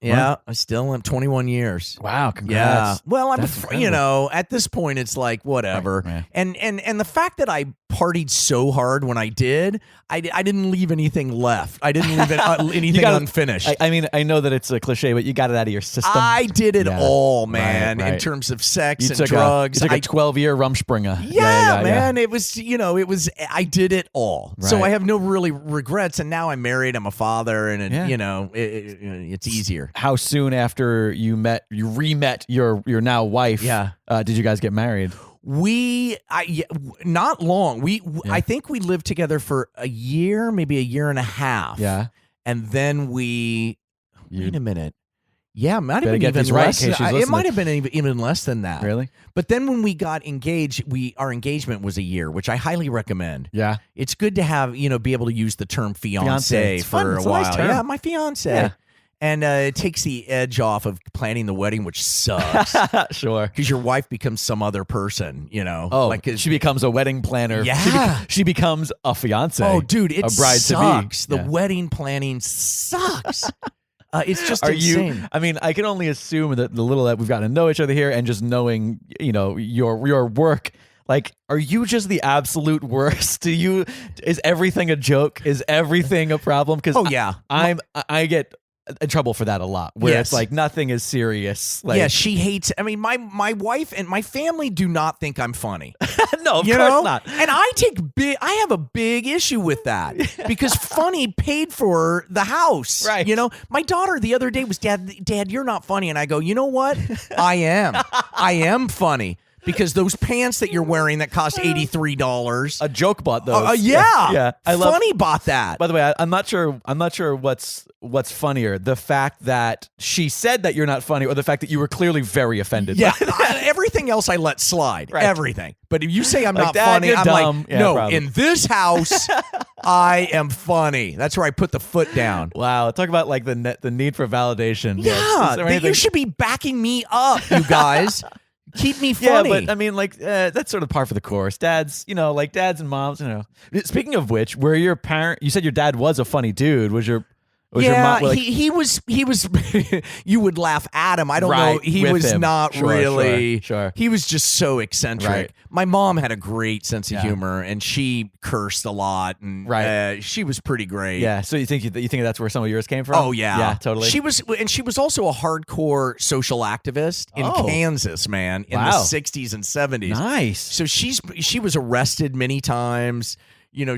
I still am 21 years. Wow, congrats. Yeah. Well, at this point, it's like whatever. Right. And the fact that I partied so hard when I did, I didn't leave anything left. I didn't leave anything unfinished. I mean, I know that it's a cliche, but you got it out of your system. I did it all, man, in terms of sex and drugs. You took a 12-year Rumspringer. Yeah, man. It was, I did it all. Right. So I have no really regrets. And now I'm married. I'm a father, and it's easier. How soon after you re-met your now wife? Did you guys get married? Not long. I think we lived together for a year, maybe a year and a half. Yeah. And then wait a minute. Yeah, it might have been even less. It might have been even less than that. Really? But then when we got engaged, our engagement was a year, which I highly recommend. Yeah. It's good to have, be able to use the term fiancé for a while. Nice term. Yeah, my fiancé. Yeah. And it takes the edge off of planning the wedding, which sucks. Sure. Because your wife becomes some other person, Oh, like she becomes a wedding planner. Yeah. She becomes a fiance. Oh, dude, it a bride sucks. To be. The wedding planning sucks. It's just insane. I mean, I can only assume that the little that we've gotten to know each other here and just knowing, your work. Like, are you just the absolute worst? Is everything a joke? Is everything a problem? Because I get in trouble for that a lot, where it's like nothing is serious. Like, she hates. I mean, my wife and my family do not think I'm funny. No, of course not. And I have a big issue with that because funny paid for the house. Right. My daughter the other day was, Dad, you're not funny, and I go, you know what? I am funny. Because those pants that you're wearing that cost $83, a joke bought those. Yeah. Funny bought that. By the way, I'm not sure what's funnier, the fact that she said that you're not funny, or the fact that you were clearly very offended. Yeah, everything else I let slide. Right. Everything. But if you say I'm not Dad, funny, I'm dumb. like, no. Probably. In this house, I am funny. That's where I put the foot down. Wow, talk about like the need for validation. Yeah, you should be backing me up, you guys. Keep me funny. Yeah, but I mean, like, that's sort of par for the course. Dads, dads and moms, Speaking of which, were your parent? You said your dad was a funny dude. Was your He was you would laugh at him. I don't know. He was not really. Sure. He was just so eccentric. Right. My mom had a great sense of humor, and she cursed a lot, and she was pretty great. Yeah. So you think that's where some of yours came from? Oh yeah, yeah, totally. She was also a hardcore social activist in Kansas, man, in the 60s and 70s. Nice. So she was arrested many times.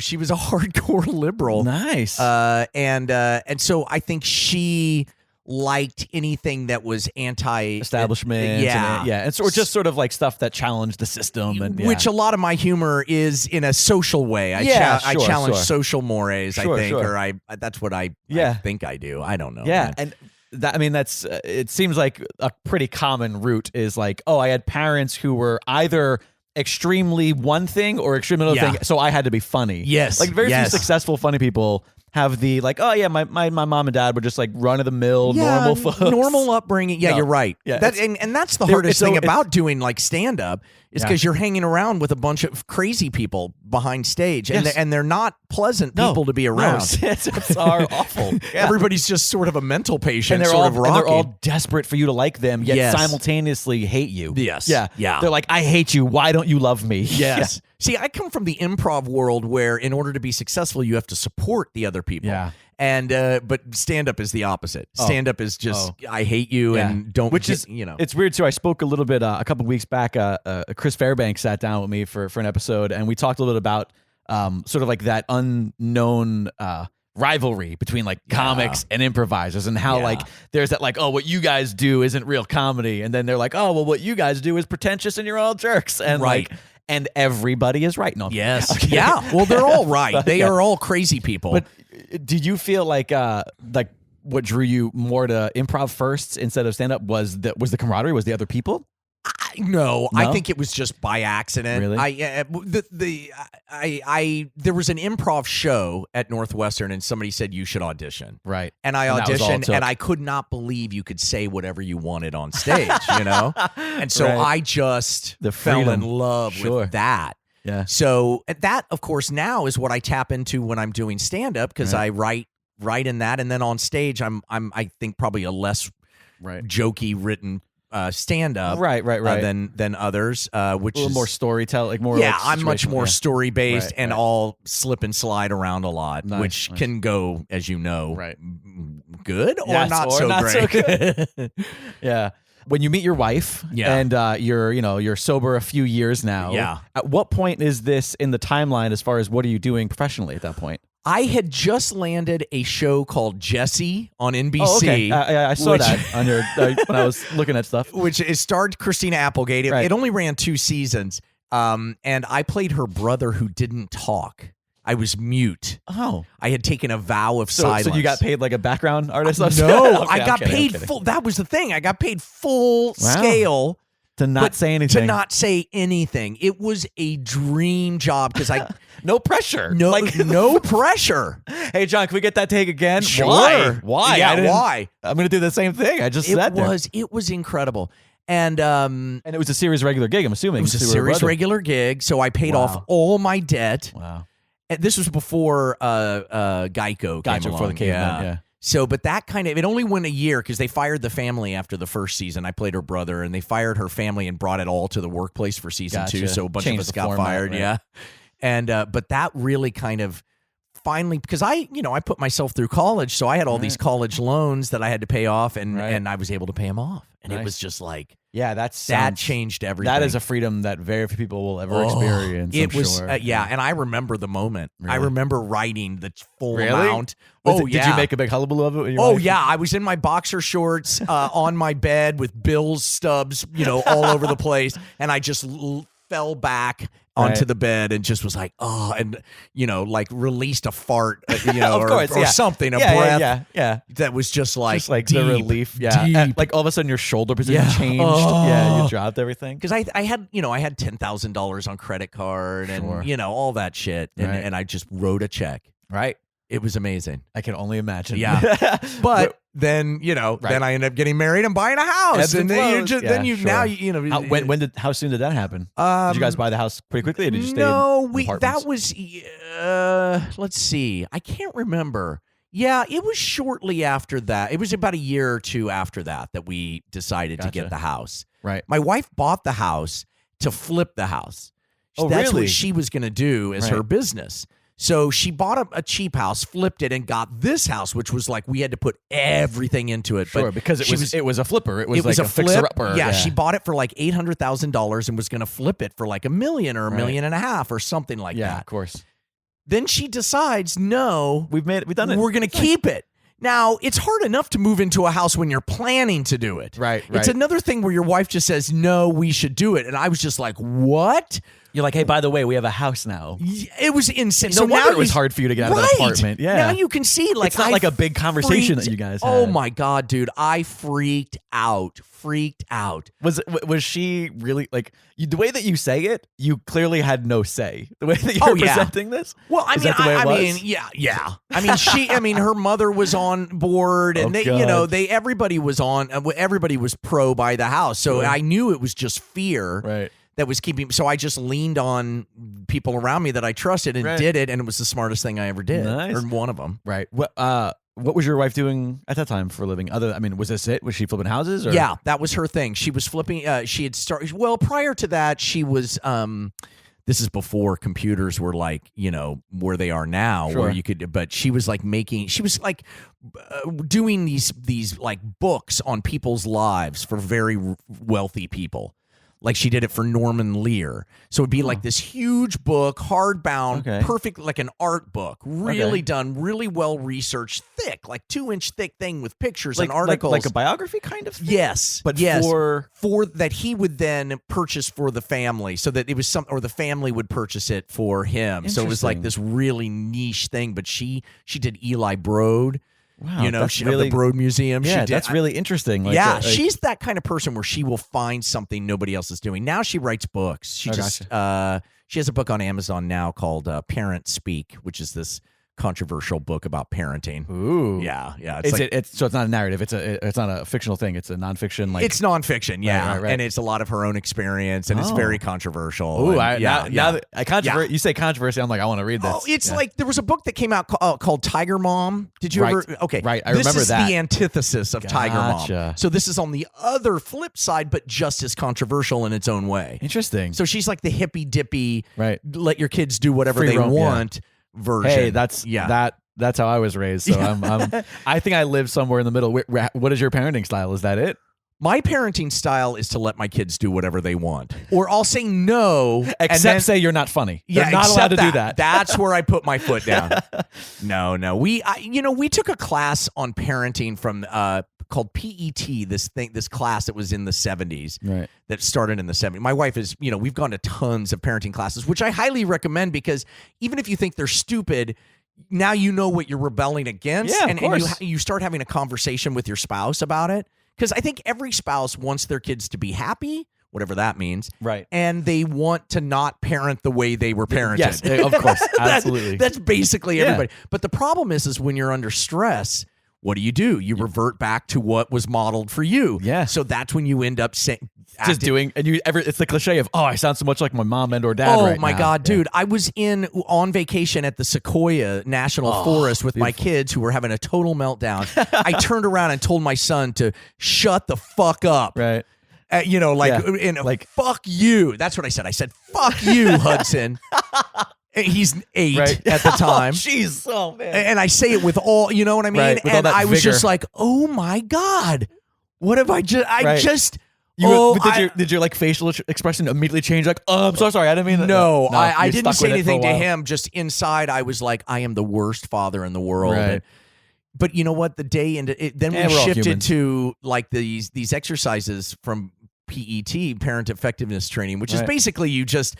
She was a hardcore liberal. Nice. And so I think she liked anything that was anti-establishment. Yeah. Or just sort of like stuff that challenged the system. And which a lot of my humor is in a social way. I challenge social mores, I think. Or that's what I think I do. I don't know. Yeah. Man. And that's it seems like a pretty common route is like, I had parents who were either extremely one thing or extremely another thing, so I had to be funny. Yes. Like very few successful funny people have the like, my mom and dad were just like run of the mill, normal folks. Normal upbringing. Yeah, you're right. Yeah, and that's the hardest thing about doing like stand up is because you're hanging around with a bunch of crazy people behind stage, and they're not pleasant people to be around. No, it's awful. Yeah. Everybody's just sort of a mental patient, and and they're all desperate for you to like them, yet simultaneously hate you. Yes. Yeah. They're like, I hate you. Why don't you love me? Yes. Yeah. See, I come from the improv world where in order to be successful, you have to support the other people. Yeah. And but stand-up is the opposite. Stand-up is just, I hate you and don't... Which is, it's weird too. I spoke a little bit, a couple weeks back, Chris Fairbanks sat down with me for an episode, and we talked a little bit about sort of like that unknown rivalry between like comics and improvisers, and how like there's that like, what you guys do isn't real comedy, and then they're like, what you guys do is pretentious and you're all jerks, and like... And everybody is right. No. Yes. Okay. Yeah. Well, they're all right. They are all crazy people. But did you feel like what drew you more to improv first instead of stand up was the camaraderie? Was the other people? No, I think it was just by accident. Really? There was an improv show at Northwestern, and somebody said you should audition. Right. And I auditioned, and I could not believe you could say whatever you wanted on stage, And so I just fell in love with that. Yeah. So that, of course, now is what I tap into when I'm doing stand-up, because I write in that, and then on stage, I think probably a less jokey written stand up right than others, which a little is more storytelling, like more I'm much more story based and all slip and slide around a lot, which can go, as you know, good or not so great. Yeah. When you meet your wife and you're sober a few years now, at what point is this in the timeline as far as what are you doing professionally at that point? I had just landed a show called Jesse on NBC. Oh, okay. I saw that on your when I was looking at stuff. Which it starred Christina Applegate. It only ran 2 seasons, and I played her brother who didn't talk. I was mute. Oh, I had taken a vow of silence. So you got paid like a background artist? No, I got paid full. That was the thing. I got paid full scale. To not say anything. To not say anything. It was a dream job because I... No pressure. No pressure. Hey, John, can we get that take again? Sure. Why? Yeah, why? I'm going to do the same thing. I just said it was incredible. And it was a series regular gig, I'm assuming. It was a series regular gig, so I paid off all my debt. Wow. And this was before Geico came along. Before the caveman, yeah. So, but that it only went a year because they fired the family after the first season. I played her brother, and they fired her family and brought it all to the workplace for season 2. So a bunch of us got fired. Right. Yeah. And, but that really finally, because I put myself through college, so I had all these college loans that I had to pay off, and I was able to pay them off. And it was just like, that changed everything. That is a freedom that very few people will ever experience. It was, sure. and I remember the moment. Really? I remember writing the full amount. Did you make a big hullabaloo of it? With your wife? Yeah, I was in my boxer shorts on my bed with Bill's stubs, all over the place, and I just fell back onto the bed and just was like, and released a fart, or something, a breath, that was just like deep, the relief, deep. Like all of a sudden your shoulder position changed, you dropped everything. Because I had $10,000 on credit card and all that shit, and I just wrote a check. Right. It was amazing. I can only imagine. Yeah, but then then I ended up getting married and buying a house, and then how soon did that happen? Did you guys buy the house pretty quickly, or did you stay? No, that was let's see, I can't remember. Yeah, it was shortly after that. It was about a year or two after that we decided to get the house. Right. My wife bought the house to flip the house. Oh, That's really? what she was going to do as her business. So she bought a cheap house, flipped it, and got this house, which was like we had to put everything into it. Sure, but because it was a flipper. It was like a flip. fixer-upper. Yeah, she bought it for like $800,000 and was going to flip it for like $1 million or $1.5 million or something like that. Yeah, of course. Then she decides, no, we've done it. We're going to keep it. Now, it's hard enough to move into a house when you're planning to do it. Right. It's another thing where your wife just says, no, we should do it. And I was just like, what? You're like, hey, by the way, we have a house now. It was insane. No wonder it was hard for you to get out of that apartment. Yeah. Now you can see, like, it's not like a big conversation that you guys had. Oh my God, dude. I freaked out. Was she really, like, the way that you say it, you clearly had no say. The way that you're presenting this? Well, I mean, yeah. I mean, her mother was on board, and everybody was pro buy the house. So I knew it was just fear. That was keeping. So I just leaned on people around me that I trusted and did it, and it was the smartest thing I ever did. Nice. Or one of them. Right. What was your wife doing at that time for a living? Was this it? Was she flipping houses? Or? Yeah, that was her thing. She was flipping. She had started. Well, prior to that, she was. This is before computers were like, where they are now, where you could. But she was like doing these like books on people's lives for very wealthy people. Like she did it for Norman Lehr. So it'd be like this huge book, hardbound, perfect, like an art book, really done, really well researched, thick, like 2-inch thick thing with pictures and articles. Like a biography kind of thing? Yes. But for that he would then purchase for the family, so that it was or the family would purchase it for him. So it was like this really niche thing. But she did Eli Broad. Wow, she really, the Broad Museum. Yeah, that's really interesting. She's that kind of person where she will find something nobody else is doing. Now she writes books. She has a book on Amazon now called Parent Speak, which is this controversial book about parenting. Ooh, yeah. So it's not a narrative. It's not a fictional thing. It's a nonfiction. It's nonfiction, right. And it's a lot a lot of her own experience, and it's very controversial. Ooh, you say controversy, I'm like, I want to read this. Oh, it's like there was a book that came out called Tiger Mom. Did you ever? Okay, right. I remember that. This is the antithesis of Tiger Mom. So this is on the other flip side, but just as controversial in its own way. Interesting. So she's like the hippy dippy, let your kids do whatever Free they roam, want. Version. Hey, that's how I was raised. So I think I live somewhere in the middle. What is your parenting style? Is that it? My parenting style is to let my kids do whatever they want, or I'll say no, except say you're not funny. They're not allowed to do that. That's where I put my foot down. No. We took a class on parenting from called PET. This class that was in the 70s. Right. That started in the 70s. My wife is, we've gone to tons of parenting classes, which I highly recommend, because even if you think they're stupid, now you know what you're rebelling against, and you start having a conversation with your spouse about it. Because I think every spouse wants their kids to be happy, whatever that means. Right. And they want to not parent the way they were parented. Yes, of course. Absolutely. That's basically everybody. But the problem is when you're under stress, what do? You revert back to what was modeled for you. Yeah. So that's when you end up saying... Just doing, and it's the cliche of, I sound so much like my mom and or dad right now. Oh my God, dude. I was on vacation at the Sequoia National Forest with my kids who were having a total meltdown. I turned around and told my son to shut the fuck up. Right. Fuck you. That's what I said. I said, fuck you, Hudson. He's 8 at the time. Jeez. Oh, man. And I say it with all, you know what I mean? Right, and I was just like, oh my God. What have I just... Did your facial expression immediately change? Like, I'm so sorry, I didn't mean that. No, I didn't say anything to him. Just inside, I was like, I am the worst father in the world. Right. But you know what? The day and then we shifted to like these exercises from PET, parent effectiveness training, which is basically you just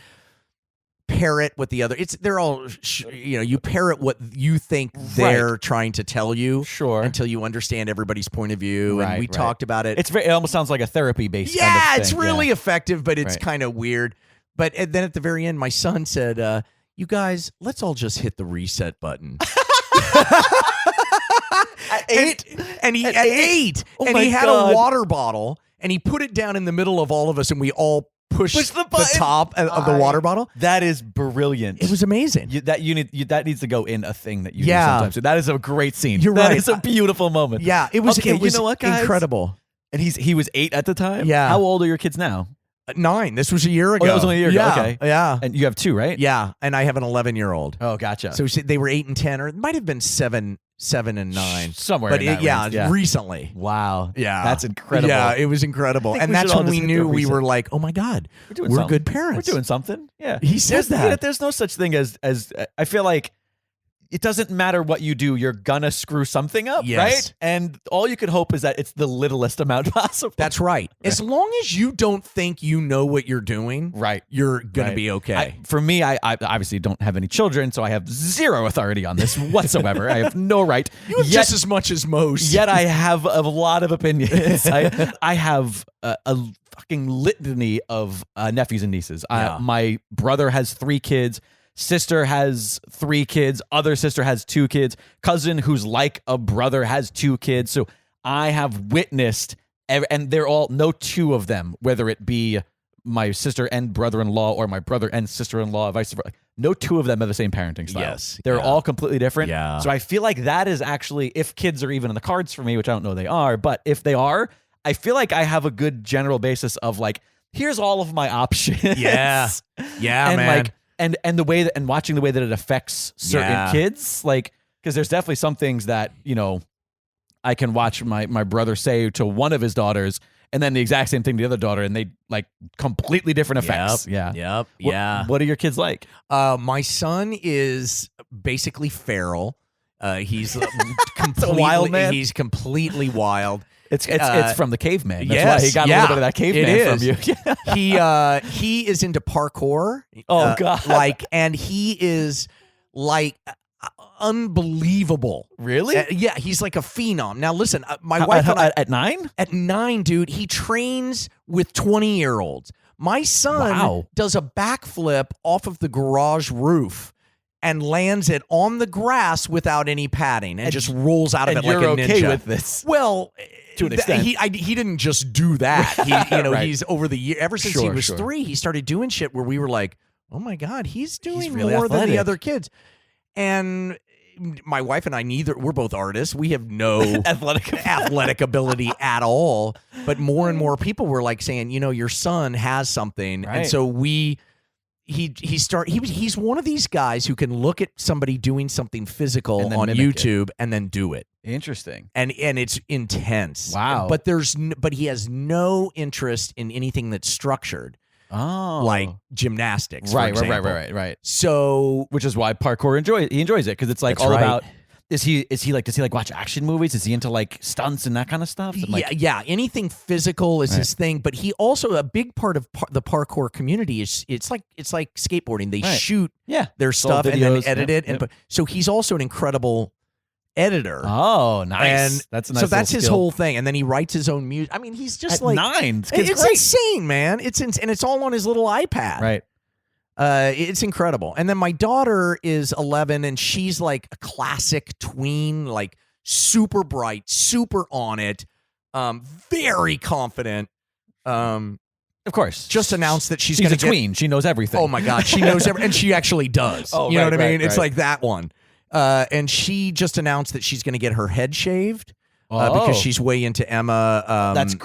parrot what the other. They're all you parrot what you think they're trying to tell you. Sure. Until you understand everybody's point of view. And we talked about it. It almost sounds like a therapy based. Yeah, kind of thing. It's really effective, but it's kind of weird. But then at the very end, my son said, "You guys, let's all just hit the reset button." At 8, and he had a water bottle, and he put it down in the middle of all of us, and we all push the top of the water bottle. That is brilliant. It was amazing. That needs to go in a thing that you do sometimes. So that is a great scene. You're right. That is a beautiful moment. Yeah, it was. Okay, it was you know what, guys? incredible. And he was 8 at the time. Yeah. How old are your kids now? 9. This was a year ago. Oh, that was only a year ago. Okay. Yeah. And you have 2, right? Yeah. And I have an 11-year-old. Oh, gotcha. So they were 8 and 10, or it might have been 7 and 9. Somewhere but in that range. Yeah, recently. Wow. Yeah. That's incredible. Yeah, it was incredible. And that's when we knew we were like, oh my God, we're good parents. We're doing something. Yeah. He says that. There's no such thing as I feel like it doesn't matter what you do, you're gonna screw something up, right? And all you could hope is that it's the littlest amount possible. That's right. As long as you don't think you know what you're doing, right, you're gonna be okay. For me, I obviously don't have any children, so I have zero authority on this whatsoever. I have no right. You have just as much as most. Yet I have a lot of opinions. I have a fucking litany of nephews and nieces. My brother has 3 kids. Sister has 3 kids. Other sister has 2 kids. Cousin, who's like a brother, has 2 kids. So I have witnessed, and they're all, no 2 of them, whether it be my sister and brother-in-law or my brother and sister-in-law, vice versa. No 2 of them have the same parenting style. Yes. They're all completely different. Yeah. So I feel like that is actually, if kids are even in the cards for me, which I don't know they are, but if they are, I feel like I have a good general basis of like, here's all of my options. Yeah. Yeah, and man. Like, and the way that, and watching the way that it affects certain kids, like, because there's definitely some things that, you know, I can watch my brother say to one of his daughters, and then the exact same thing to the other daughter, and they like completely different effects. Yep. What are your kids like? My son is basically feral. He's completely, a wild man. He's completely wild. It's from the caveman. That's yes, why he got a little bit of that caveman from you. He is into parkour. Oh God! And he is like unbelievable. Really? Yeah, he's like a phenom. Now listen, my wife and I, at 9? At 9, dude, he trains with 20-year-olds. My son does a backflip off of the garage roof and lands it on the grass without any padding and just rolls out of it like a ninja. You're okay with this? Well, to an extent. He didn't just do that. He, he's over the year, ever since he was 3, he started doing shit where we were like, oh my God, he's doing really more athletic than the other kids. And my wife and I, we're both artists. We have no athletic ability at all. But more and more people were like saying, you know, your son has something. Right. And so he's one of these guys who can look at somebody doing something physical on YouTube and then do it. Interesting. And it's intense. Wow. But he has no interest in anything that's structured. Oh, like gymnastics, right. So, which is why parkour he enjoys it, because it's like all about. Does he like watch action movies? Is he into like stunts and that kind of stuff? Yeah. Anything physical is his thing. But he also, a big part of the parkour community is it's like skateboarding. They shoot their stuff and then edit it, and so he's also an incredible editor. Oh, nice. And that's a nice. So that's his skill. whole thing. And then he writes his own music. I mean, he's just at like 9. It's insane, man. And it's all on his little iPad. Right. It's incredible. And then my daughter is 11, and she's like a classic tween, like super bright, super on it, very confident. Of course, just announced that she's a tween. She knows everything. Oh my God, she knows everything, and she actually does. Oh, you know what I mean? Right. It's like that one. And she just announced that she's going to get her head shaved because she's way into Emma. That's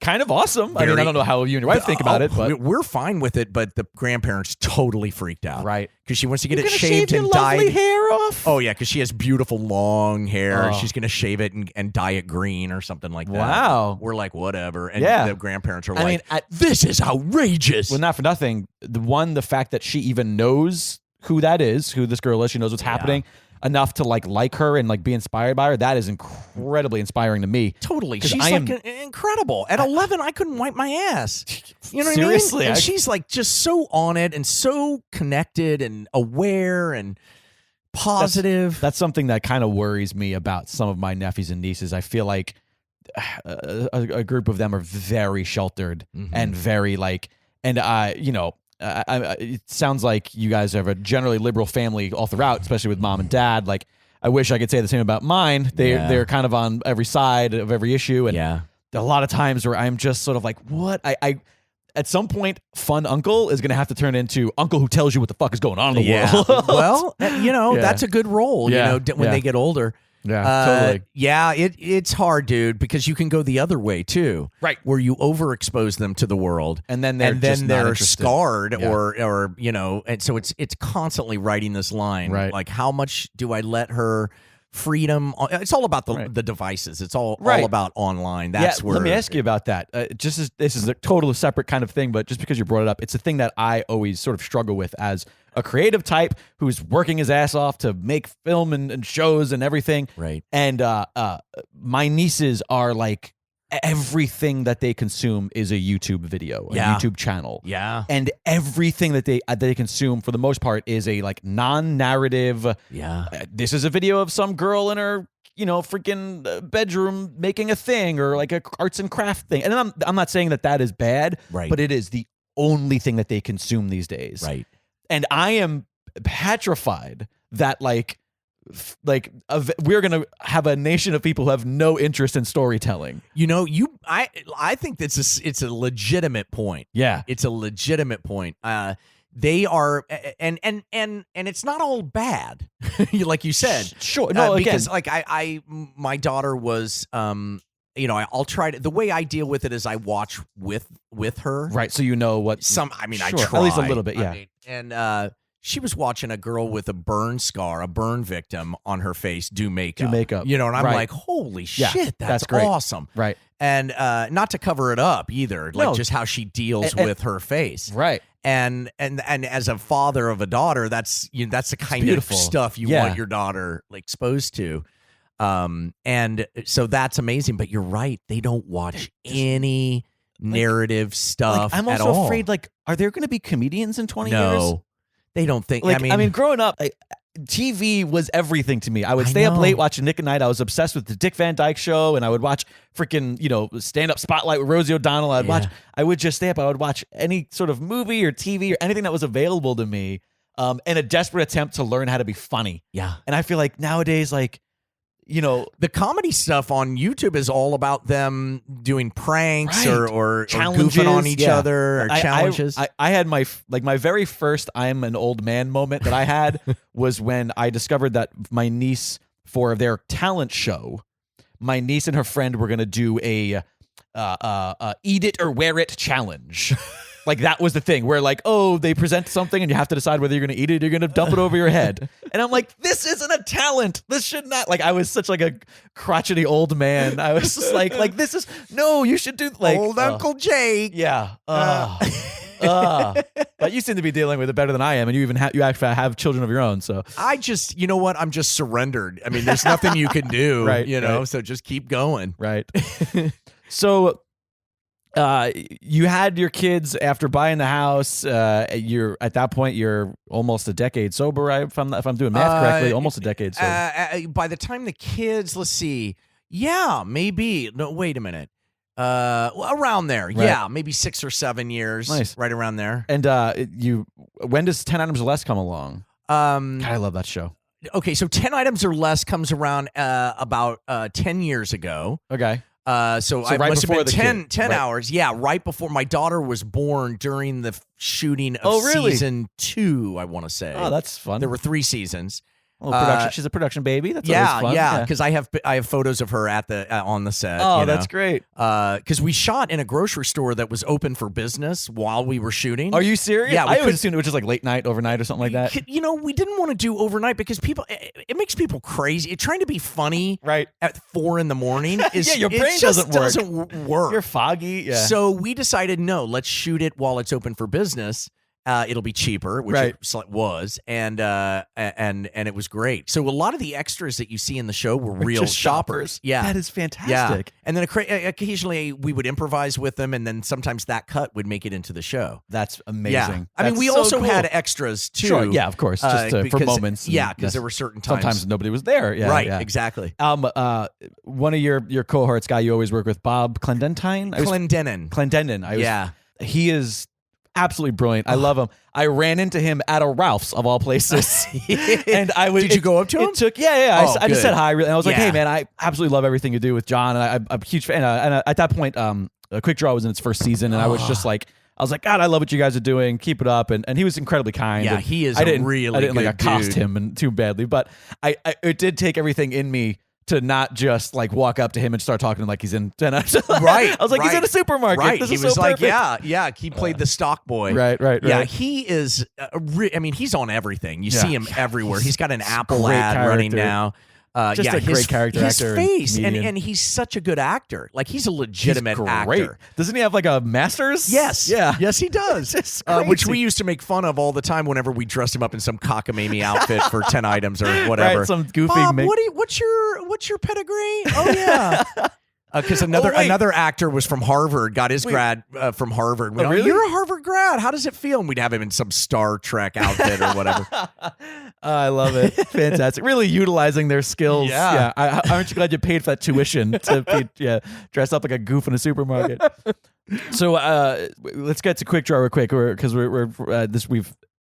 kind of awesome. I mean, I don't know how you and your wife think about it, but we're fine with it. But the grandparents totally freaked out, right? Because she wants to get it shaved and dyed. Lovely hair off. Oh yeah, because she has beautiful long hair. She's going to shave it and dye it green or something like that. Wow. We're like, whatever. And the grandparents are this is outrageous. Well, not for nothing. The fact that she even knows who this girl is, she knows what's happening enough to like her and like be inspired by her. That is incredibly inspiring to me. Totally. She's incredible. At 11, I couldn't wipe my ass. You know what Seriously, I mean? And she's like just so on it and so connected and aware and positive. That's something that kind of worries me about some of my nephews and nieces. I feel like a group of them are very sheltered and very it sounds like you guys have a generally liberal family all throughout, especially with mom and dad. Like, I wish I could say the same about mine. They're kind of on every side of every issue, and a lot of times where I'm just sort of like, what? at some point, fun uncle is going to have to turn into uncle who tells you what the fuck is going on in the world. Well, that's a good role, when they get older. Yeah, totally. Yeah, it's hard, dude, because you can go the other way too, right? Where you overexpose them to the world, and then they're scarred, or and so it's constantly writing this line, right? Like, how much do I let her freedom? It's all about the devices. It's all about online. That's where. Let me ask you about that. This is a totally separate kind of thing, but just because you brought it up, it's a thing that I always sort of struggle with as a creative type who's working his ass off to make film and shows and everything. Right. And my nieces are like, everything that they consume is a YouTube video, a YouTube channel. Yeah. And everything that they consume for the most part is a like non-narrative. Yeah. This is a video of some girl in her freaking bedroom making a thing, or like a arts and craft thing. And I'm not saying that is bad, right, but it is the only thing that they consume these days. Right. And I am petrified that we're gonna have a nation of people who have no interest in storytelling. I think it's a legitimate point. Yeah, it's a legitimate point. They are, and it's not all bad, like you said. Sure, no, because my daughter was, I'll try to. The way I deal with it is I watch with her, right? So what I try at least a little bit, yeah. And she was watching a girl with a burn victim on her face do makeup. And I'm like, holy shit, that's great. Awesome. Right. And not to cover it up either, like just how she deals with her face. Right. And as a father of a daughter, that's the kind of stuff you want your daughter exposed to. And so that's amazing, but you're right. They don't watch any narrative stuff. I'm also afraid, are there going to be comedians in 20 years? No. They don't think. Growing up, TV was everything to me. I would stay up late watching Nick at Night. I was obsessed with the Dick Van Dyke Show, and I would watch freaking Stand Up Spotlight with Rosie O'Donnell. I would just stay up. I would watch any sort of movie or TV or anything that was available to me, in a desperate attempt to learn how to be funny. Yeah, and I feel like nowadays, the comedy stuff on YouTube is all about them doing pranks or goofing on each other or challenges. I had my very first I'm an old man moment that I had was when I discovered that my niece, for their talent show, my niece and her friend were going to do a eat it or wear it challenge. That was the thing where they present something and you have to decide whether you're going to eat it or you're going to dump it over your head. And I'm like, this isn't a talent. This should not. I was such a crotchety old man. I was just like this is no. You should do old Uncle Jake. Yeah. But you seem to be dealing with it better than I am, and you actually have children of your own. So I just, I'm just surrendered. I mean, there's nothing you can do. Right. So just keep going. Right. So. You had your kids after buying the house. You're at that point. You're almost a decade sober, right? If I'm doing math correctly, almost a decade sober. By the time the kids, let's see, maybe. No, wait a minute. Around there, right. Yeah, maybe 6 or 7 years. Nice, right around there. And when does 10 Items or Less come along? God, I love that show. Okay, so 10 Items or Less comes around about 10 years ago. Okay. So I right must have been 10 right. hours. Yeah, right before my daughter was born during the shooting of season 2, I want to say. Oh, that's fun. There were 3 seasons. Production. She's a production baby. That's always fun. Yeah, because I have photos of her at the on the set. Oh, that's great. Because we shot in a grocery store that was open for business while we were shooting. Are you serious? Yeah, I always assumed it was just late night, overnight, or something like that. We didn't want to do overnight because it makes people crazy. Trying to be funny at 4 a.m. is your brain doesn't work. You're foggy. Yeah. So we decided, no, let's shoot it while it's open for business. It'll be cheaper, which it was, and it was great. So a lot of the extras that you see in the show were real shoppers. Yeah, that is fantastic. Yeah. And then occasionally we would improvise with them, and then sometimes that cut would make it into the show. That's amazing. Yeah. I mean, we also had extras too. Sure, yeah, of course, just for moments. Yeah, because there were certain times. Sometimes nobody was there. Yeah, right, yeah. Exactly. One of your cohorts, guy you always work with, Bob Clendenin. Clendenin. He is absolutely brilliant. I love him. I ran into him at a Ralph's of all places, and I was. Did you go up to him? It took. Yeah. I just said hi, and I was like, "Hey, man, I absolutely love everything you do with John." And I'm a huge fan. And at that point, QuickDraw was in its first season, and I was just like, I was like, God, I love what you guys are doing. Keep it up. And he was incredibly kind. Yeah, and he is I didn't good like accost dude. him and too badly, but it did take everything in me to not just like walk up to him and start talking to him like he's in. Right. I was like, he's in a supermarket. Right. This he is was so like, perfect. yeah. He played the stock boy. Right. Yeah, he is. I mean, he's on everything. You see him everywhere. He's got an Apple ad running now. Just a great character his actor. His face, and and he's such a good actor. Like, he's a legitimate actor. Doesn't he have like a master's? Yes. Yeah. Yes, he does. Which we used to make fun of all the time whenever we dressed him up in some cockamamie outfit for 10 items or whatever. Right, some goofy. Bob, what's your pedigree? Oh yeah. Because another actor was from Harvard, got his grad from Harvard. Oh, really? You're a Harvard grad. How does it feel? And we'd have him in some Star Trek outfit or whatever. I love it. Fantastic. Really utilizing their skills. Yeah. Aren't you glad you paid for that tuition to be dressed up like a goof in a supermarket? So let's get to QuickDraw real quick, because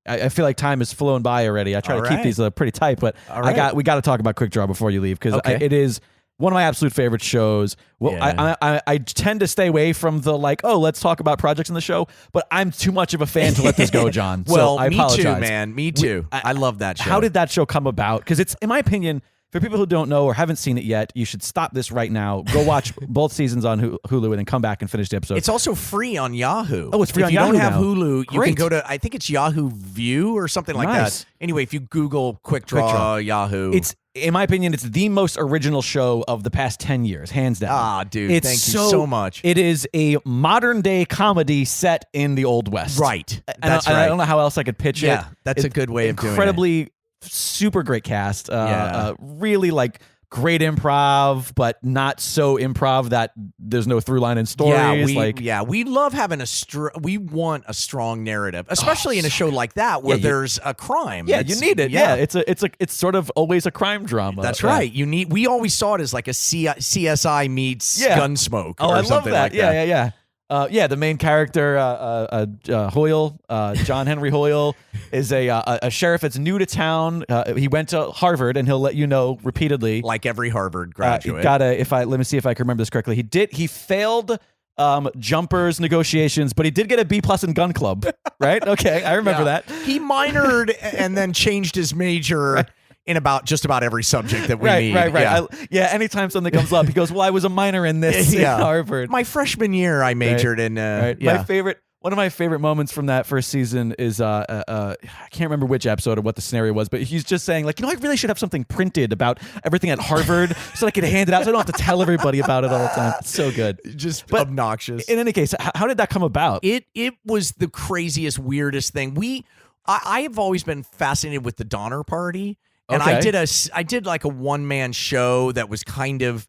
I feel like time has flown by already. I try to keep these pretty tight, but we got to talk about QuickDraw before you leave, because it is one of my absolute favorite shows. Well, I tend to stay away from the let's talk about projects in the show, but I'm too much of a fan to let this go, John. Well, so I apologize. Me too, man. Me too. I love that show. How did that show come about? Because it's, in my opinion, for people who don't know or haven't seen it yet, you should stop this right now. Go watch both seasons on Hulu and then come back and finish the episode. It's also free on Yahoo. Oh, it's free on Yahoo. If you don't have now. Hulu, you can go to, I think it's Yahoo View or something like that. Anyway, if you Google QuickDraw Yahoo. It's, in my opinion, it's the most original show of the past 10 years, hands down. Ah, dude, thank you so much. It is a modern-day comedy set in the Old West. Right. That's right. I don't know how else I could pitch it. Yeah, that's a good way of doing it. Incredibly, super great cast. Really, great improv, but not so improv that there's no through line in stories. We love having we want a strong narrative, especially in a show like that where there's a crime. Yeah, you need it. Yeah, it's sort of always a crime drama. That's right. We always saw it as like a CSI meets Gunsmoke. Oh, or I love something that. Like that. Yeah. The main character, Hoyle, John Henry Hoyle, is a sheriff that's new to town. He went to Harvard, and he'll let you know repeatedly. Like every Harvard graduate. Let me see if I can remember this correctly. He failed jumpers negotiations, but he did get a B+ in gun club, right? Okay, I remember that. He minored and then changed his major. In just about every subject that we need. Right. Anytime something comes up, he goes, "Well, I was a minor in this at Harvard. My freshman year, I majored in." One of my favorite moments from that first season is I can't remember which episode or what the scenario was, but he's just saying I really should have something printed about everything at Harvard so I could hand it out so I don't have to tell everybody about it all the time. It's so good, but obnoxious. In any case, how did that come about? It was the craziest, weirdest thing. I have always been fascinated with the Donner Party. And I did like a one-man show that was kind of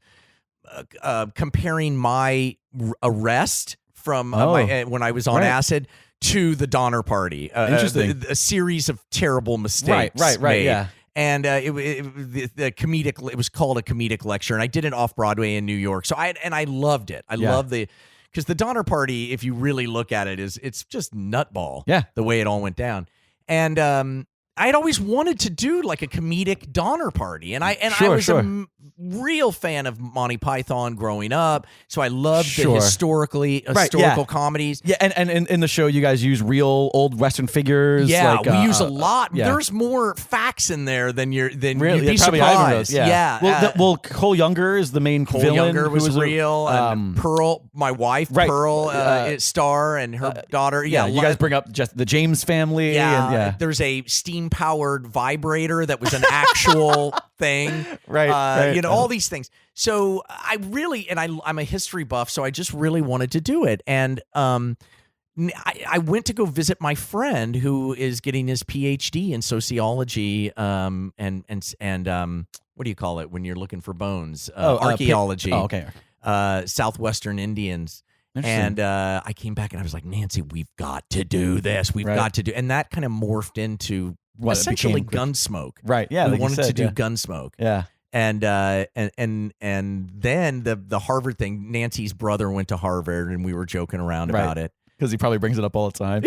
comparing my arrest from when I was on acid to the Donner Party. Interesting. A series of terrible mistakes. Right. Made. Yeah. And the comedic. It was called a comedic lecture, and I did it off Broadway in New York. So I loved it. I love because the Donner Party, if you really look at it, it's just nutball. Yeah. The way it all went down, and I had always wanted to do like a comedic Donner Party, and I was a real fan of Monty Python growing up, so I loved the historical comedies. Yeah, and in the show, you guys use real old Western figures. Yeah, we use a lot. Yeah. There's more facts in there than you'd be surprised. Yeah. Well, Cole Younger is the main villain. Cole Younger was real. And Pearl, my wife, Pearl, star, and her daughter. Yeah, you guys bring up just the James family. Yeah, there's a steam-powered vibrator that was an actual thing. Right. All these things. So I'm a history buff, so I just really wanted to do it. And I went to go visit my friend who is getting his PhD in sociology and what do you call it when you're looking for bones? Archaeology. Southwestern Indians. And I came back and I was like, Nancy, we've got to do this. We've got to do, and that kind of morphed into essentially Gunsmoke. Right. Yeah. We wanted to do Gunsmoke. Yeah. And then the Harvard thing. Nancy's brother went to Harvard, and we were joking around about it. Because he probably brings it up all the time.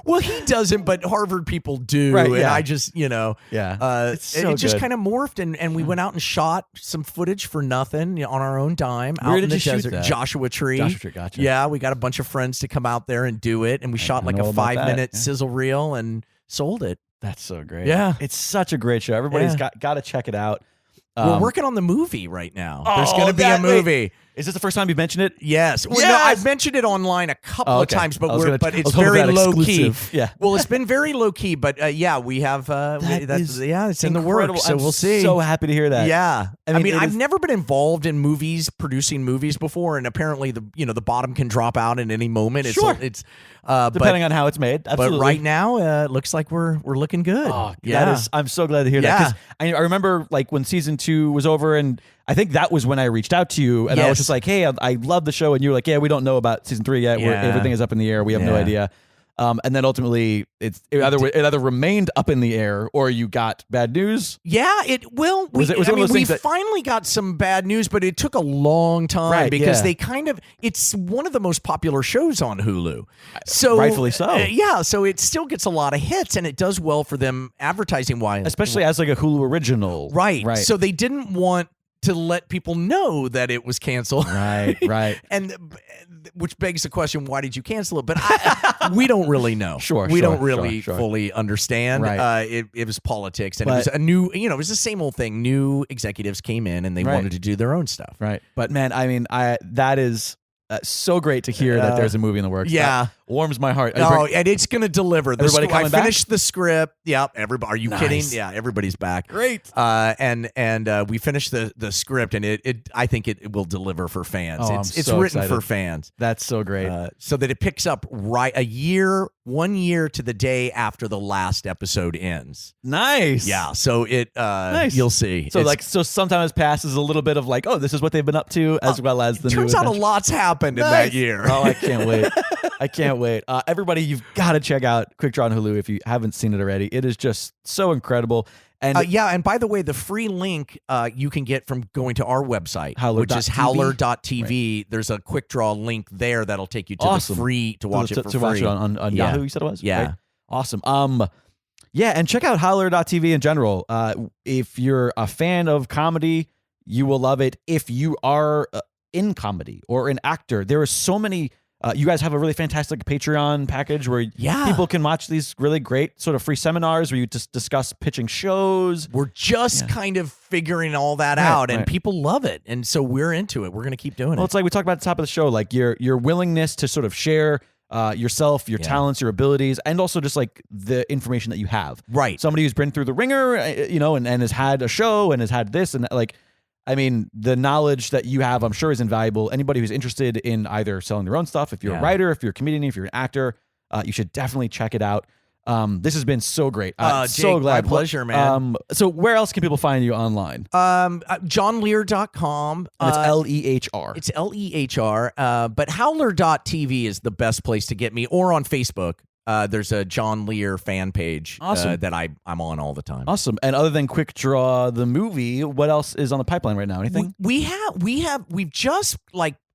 Well, he doesn't, but Harvard people do. Right, and yeah. I just, It's so it just good. kind of morphed, and we went out and shot some footage for nothing on our own dime. Where out did in the you shoot desert. that? Joshua Tree. Gotcha. Yeah, we got a bunch of friends to come out there and do it, and we shot like a know about that. 5-minute Yeah. sizzle reel and sold it. That's so great. Yeah. It's such a great show. Everybody's got to check it out. We're working on the movie right now. There's Oh, going to be a movie. wait. Is this the first time you've mentioned it? Yes. Well, Yes! No, I've mentioned it online a couple of times, but I it's was hoping very for that low key. exclusive. Yeah. Well, it's been very low key, but yeah, we have. It's in the Incredible. works, so I'm we'll see. So happy to hear that. Yeah, I mean, it I've is- never been involved in movies, producing movies before, and apparently the bottom can drop out at any moment. Sure. It's Depending on how it's made. Absolutely. But right now, it looks like we're looking good. Oh, yeah. I'm so glad to hear that. 'Cause I remember like when season 2 was over, and I think that was when I reached out to you, and I was just like, hey, I love the show. And you were like, yeah, we don't know about season 3 yet. Everything is up in the air. We have no idea. And then ultimately, it either remained up in the air or you got bad news. Yeah, we that- finally got some bad news, but it took a long time because it's one of the most popular shows on Hulu. So rightfully so. So it still gets a lot of hits, and it does well for them advertising wise, Especially as like a Hulu original. right. So they didn't want to let people know that it was canceled. Right. And which begs the question, why did you cancel it? But we don't really know. We don't really fully understand. Right. It was politics, and it was a new, it was the same old thing. New executives came in and they wanted to do their own stuff. Right. But man, I mean, that is so great to hear that there's a movie in the works. Yeah. That warms my heart. And it's going to deliver. Everybody coming back? I finished the script. Yep. Everybody. Are you Nice. kidding? Yeah. Everybody's back. Great. And we finished the script, and I think it will deliver for fans. Oh, It's so written excited. for fans. That's so great. So that it picks up 1 year to the day after the last episode ends. Nice. Yeah. So Nice. You'll see. So sometimes passes a little bit of like, oh, this is what they've been up to, as well as the turns new out a adventure. lot's happened in that year. Oh, I can't wait. I can't wait. Everybody, you've got to check out QuickDraw on Hulu if you haven't seen it already. It is just so incredible. And and by the way, the free link you can get from going to our website, which is Howler.tv. howler.tv. There's a QuickDraw link there that'll take you to the free to watch it for free. Watch it on Yahoo, you said it was? Yeah. Right? Awesome. And check out Howler.tv in general. If you're a fan of comedy, you will love it. If you are in comedy or an actor, there are so many. You guys have a really fantastic Patreon package where people can watch these really great sort of free seminars where you just discuss pitching shows. We're just kind of figuring all that out, and people love it, and so we're into it. We're going to keep doing it. Well, it's like we talked about at the top of the show, like your willingness to sort of share yourself, your talents, your abilities, and also just like the information that you have. Right. Somebody who's been through the ringer, and has had a show and has had this and that, like. I mean, the knowledge that you have, I'm sure, is invaluable. Anybody who's interested in either selling their own stuff, if you're a writer, if you're a comedian, if you're an actor, you should definitely check it out. This has been so great. Jake, so glad. my pleasure, man. So where else can people find you online? JohnLehr.com. And it's Lehr. It's Lehr. But Howler.tv is the best place to get me, or on Facebook. There's a John Lehr fan page that I'm on all the time. Awesome. And other than QuickDraw the movie, what else is on the pipeline right now? Anything? We've just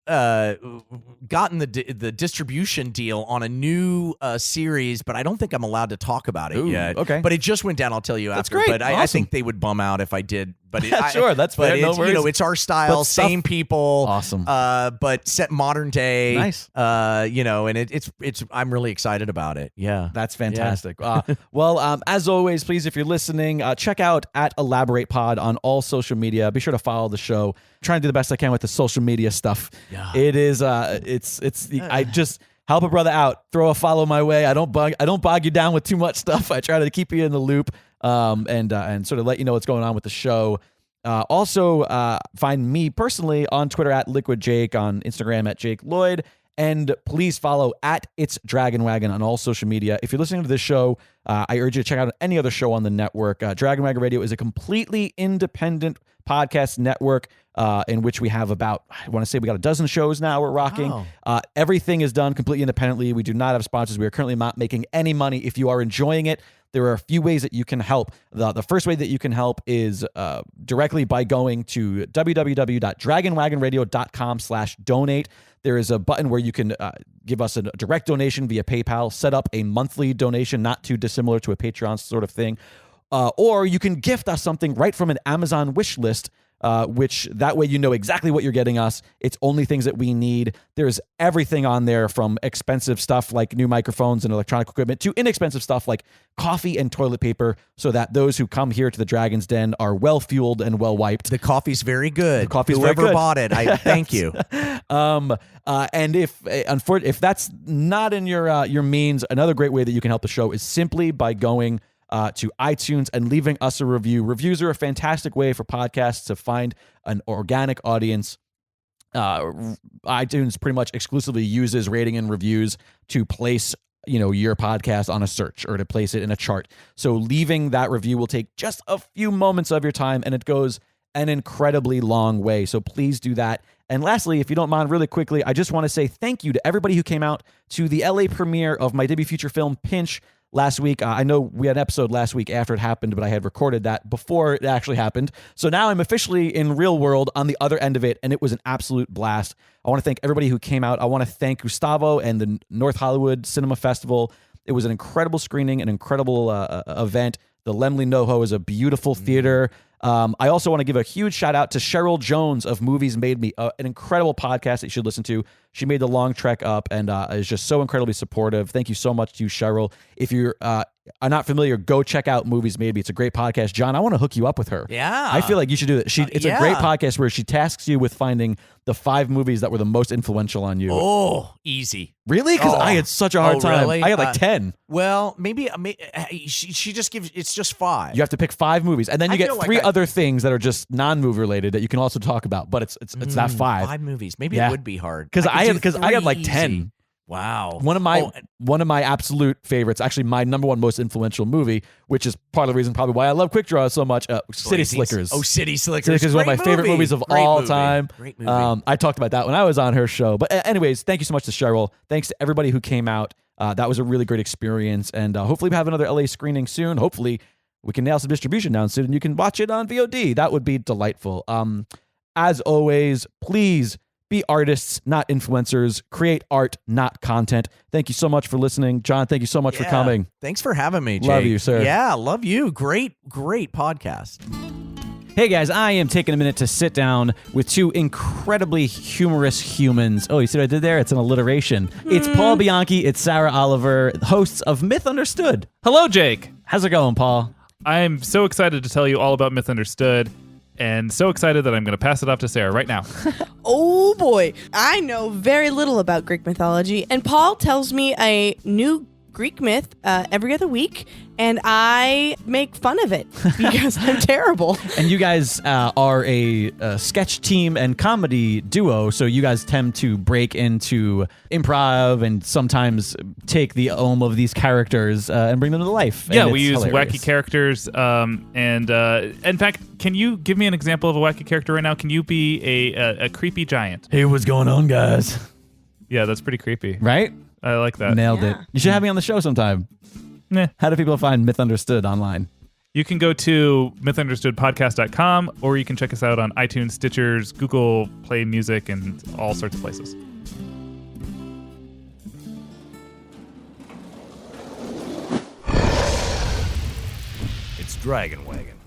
gotten the distribution deal on a new series, but I don't think I'm allowed to talk about it yet. Okay. But it just went down. I'll tell you after. Great. But I Awesome. think they would bum out if I did. But Sure, that's fair. No worries. It's our style, But stuff- same people. Awesome. But set modern day. Nice. And it's I'm really excited about it. Yeah. That's fantastic. As always, please, if you're listening, check out @ElaboratePod on all social media. Be sure to follow the show. I'm trying to do the best I can with the social media stuff. Yeah. It is. I just help a brother out. Throw a follow my way. I don't bog you down with too much stuff. I try to keep you in the loop. And sort of let you know what's going on with the show. Also, find me personally on Twitter @LiquidJake, on Instagram @Jake Lloyd, and please follow @It'sDragonWagon on all social media. If you're listening to this show, I urge you to check out any other show on the network. Dragon Wagon Radio is a completely independent podcast network in which we have we got a dozen shows now we're rocking. Wow. Everything is done completely independently. We do not have sponsors. We are currently not making any money. If you are enjoying it, there are a few ways that you can help. The first way that you can help is directly by going to www.dragonwagonradio.com/donate. There is a button where you can give us a direct donation via PayPal, set up a monthly donation, not too dissimilar to a Patreon sort of thing. Or you can gift us something right from an Amazon wish list, which that way you know exactly what you're getting us. It's only things that we need. There's everything on there from expensive stuff like new microphones and electronic equipment to inexpensive stuff like coffee and toilet paper, so that those who come here to the Dragon's Den are well-fueled and well-wiped. The coffee's very good. The coffee's Whoever very good. bought it, I thank you. And if that's not in your means, another great way that you can help the show is simply by going to iTunes and leaving us a review. Reviews are a fantastic way for podcasts to find an organic audience. iTunes pretty much exclusively uses rating and reviews to place your podcast on a search or to place it in a chart. So leaving that review will take just a few moments of your time, and it goes an incredibly long way. So please do that. And lastly, if you don't mind, really quickly, I just want to say thank you to everybody who came out to the LA premiere of my debut feature film, Pinch, last week. I know we had an episode last week after it happened, but I had recorded that before it actually happened. So now I'm officially in real world on the other end of it, and it was an absolute blast. I want to thank everybody who came out. I want to thank Gustavo and the North Hollywood Cinema Festival. It was an incredible screening, an incredible event. The Lemley NoHo is a beautiful theater. I also want to give a huge shout out to Cheryl Jones of Movies Made Me, an incredible podcast that you should listen to. She made the long trek up and is just so incredibly supportive. Thank you so much to you, Cheryl. If you're not familiar, go check out Movies Made Me. It's a great podcast. John, I want to hook you up with her. Yeah. I feel like you should do it. It's a great podcast where she tasks you with finding the 5 movies that were the most influential on you. Oh, easy. Really? Because I had such a hard time. Really? I had like 10. Well, maybe she just gives, it's just 5. You have to pick 5 movies, and then you get 3 other things that are just non-movie related that you can also talk about. But it's that 5. 5 movies. Maybe it would be hard because I had like 10. Easy. Wow. One of my absolute favorites, actually my number one most influential movie, which is part of the reason probably why I love QuickDraw so much, City Slickers. Oh, City Slickers. City Slickers is one of my favorite movies of all time. Great movie. I talked about that when I was on her show. But anyways, thank you so much to Cheryl. Thanks to everybody who came out. That was a really great experience. And hopefully we have another LA screening soon. Hopefully we can nail some distribution down soon and you can watch it on VOD. That would be delightful. As always, please be artists, not influencers. Create art, not content. Thank you so much for listening. John, thank you so much for coming. Thanks for having me, Jake. Love you, sir. Yeah, love you. Great podcast. Hey guys, I am taking a minute to sit down with 2 incredibly humorous humans. Oh, you see what I did there? It's an alliteration. It's Paul Bianchi, it's Sarah Oliver, hosts of Myth Understood. Hello, Jake. How's it going, Paul? I'm so excited to tell you all about Myth Understood, and so excited that I'm going to pass it off to Sarah right now. Oh boy, I know very little about Greek mythology, and Paul tells me a new Greek myth every other week, and I make fun of it because I'm terrible. And you guys are a sketch team and comedy duo, so you guys tend to break into improv and sometimes take the of these characters and bring them to life. Yeah, and we use hilarious. wacky characters, and in fact, can you give me an example of a wacky character right now? Can you be a creepy giant? Hey, what's going on, guys? Yeah, that's pretty creepy. Right? I like that. Nailed it. You should have me on the show sometime. Nah. How do people find Myth Understood online? You can go to mythunderstoodpodcast.com, or you can check us out on iTunes, Stitchers, Google Play Music, and all sorts of places. It's Dragon Wagon.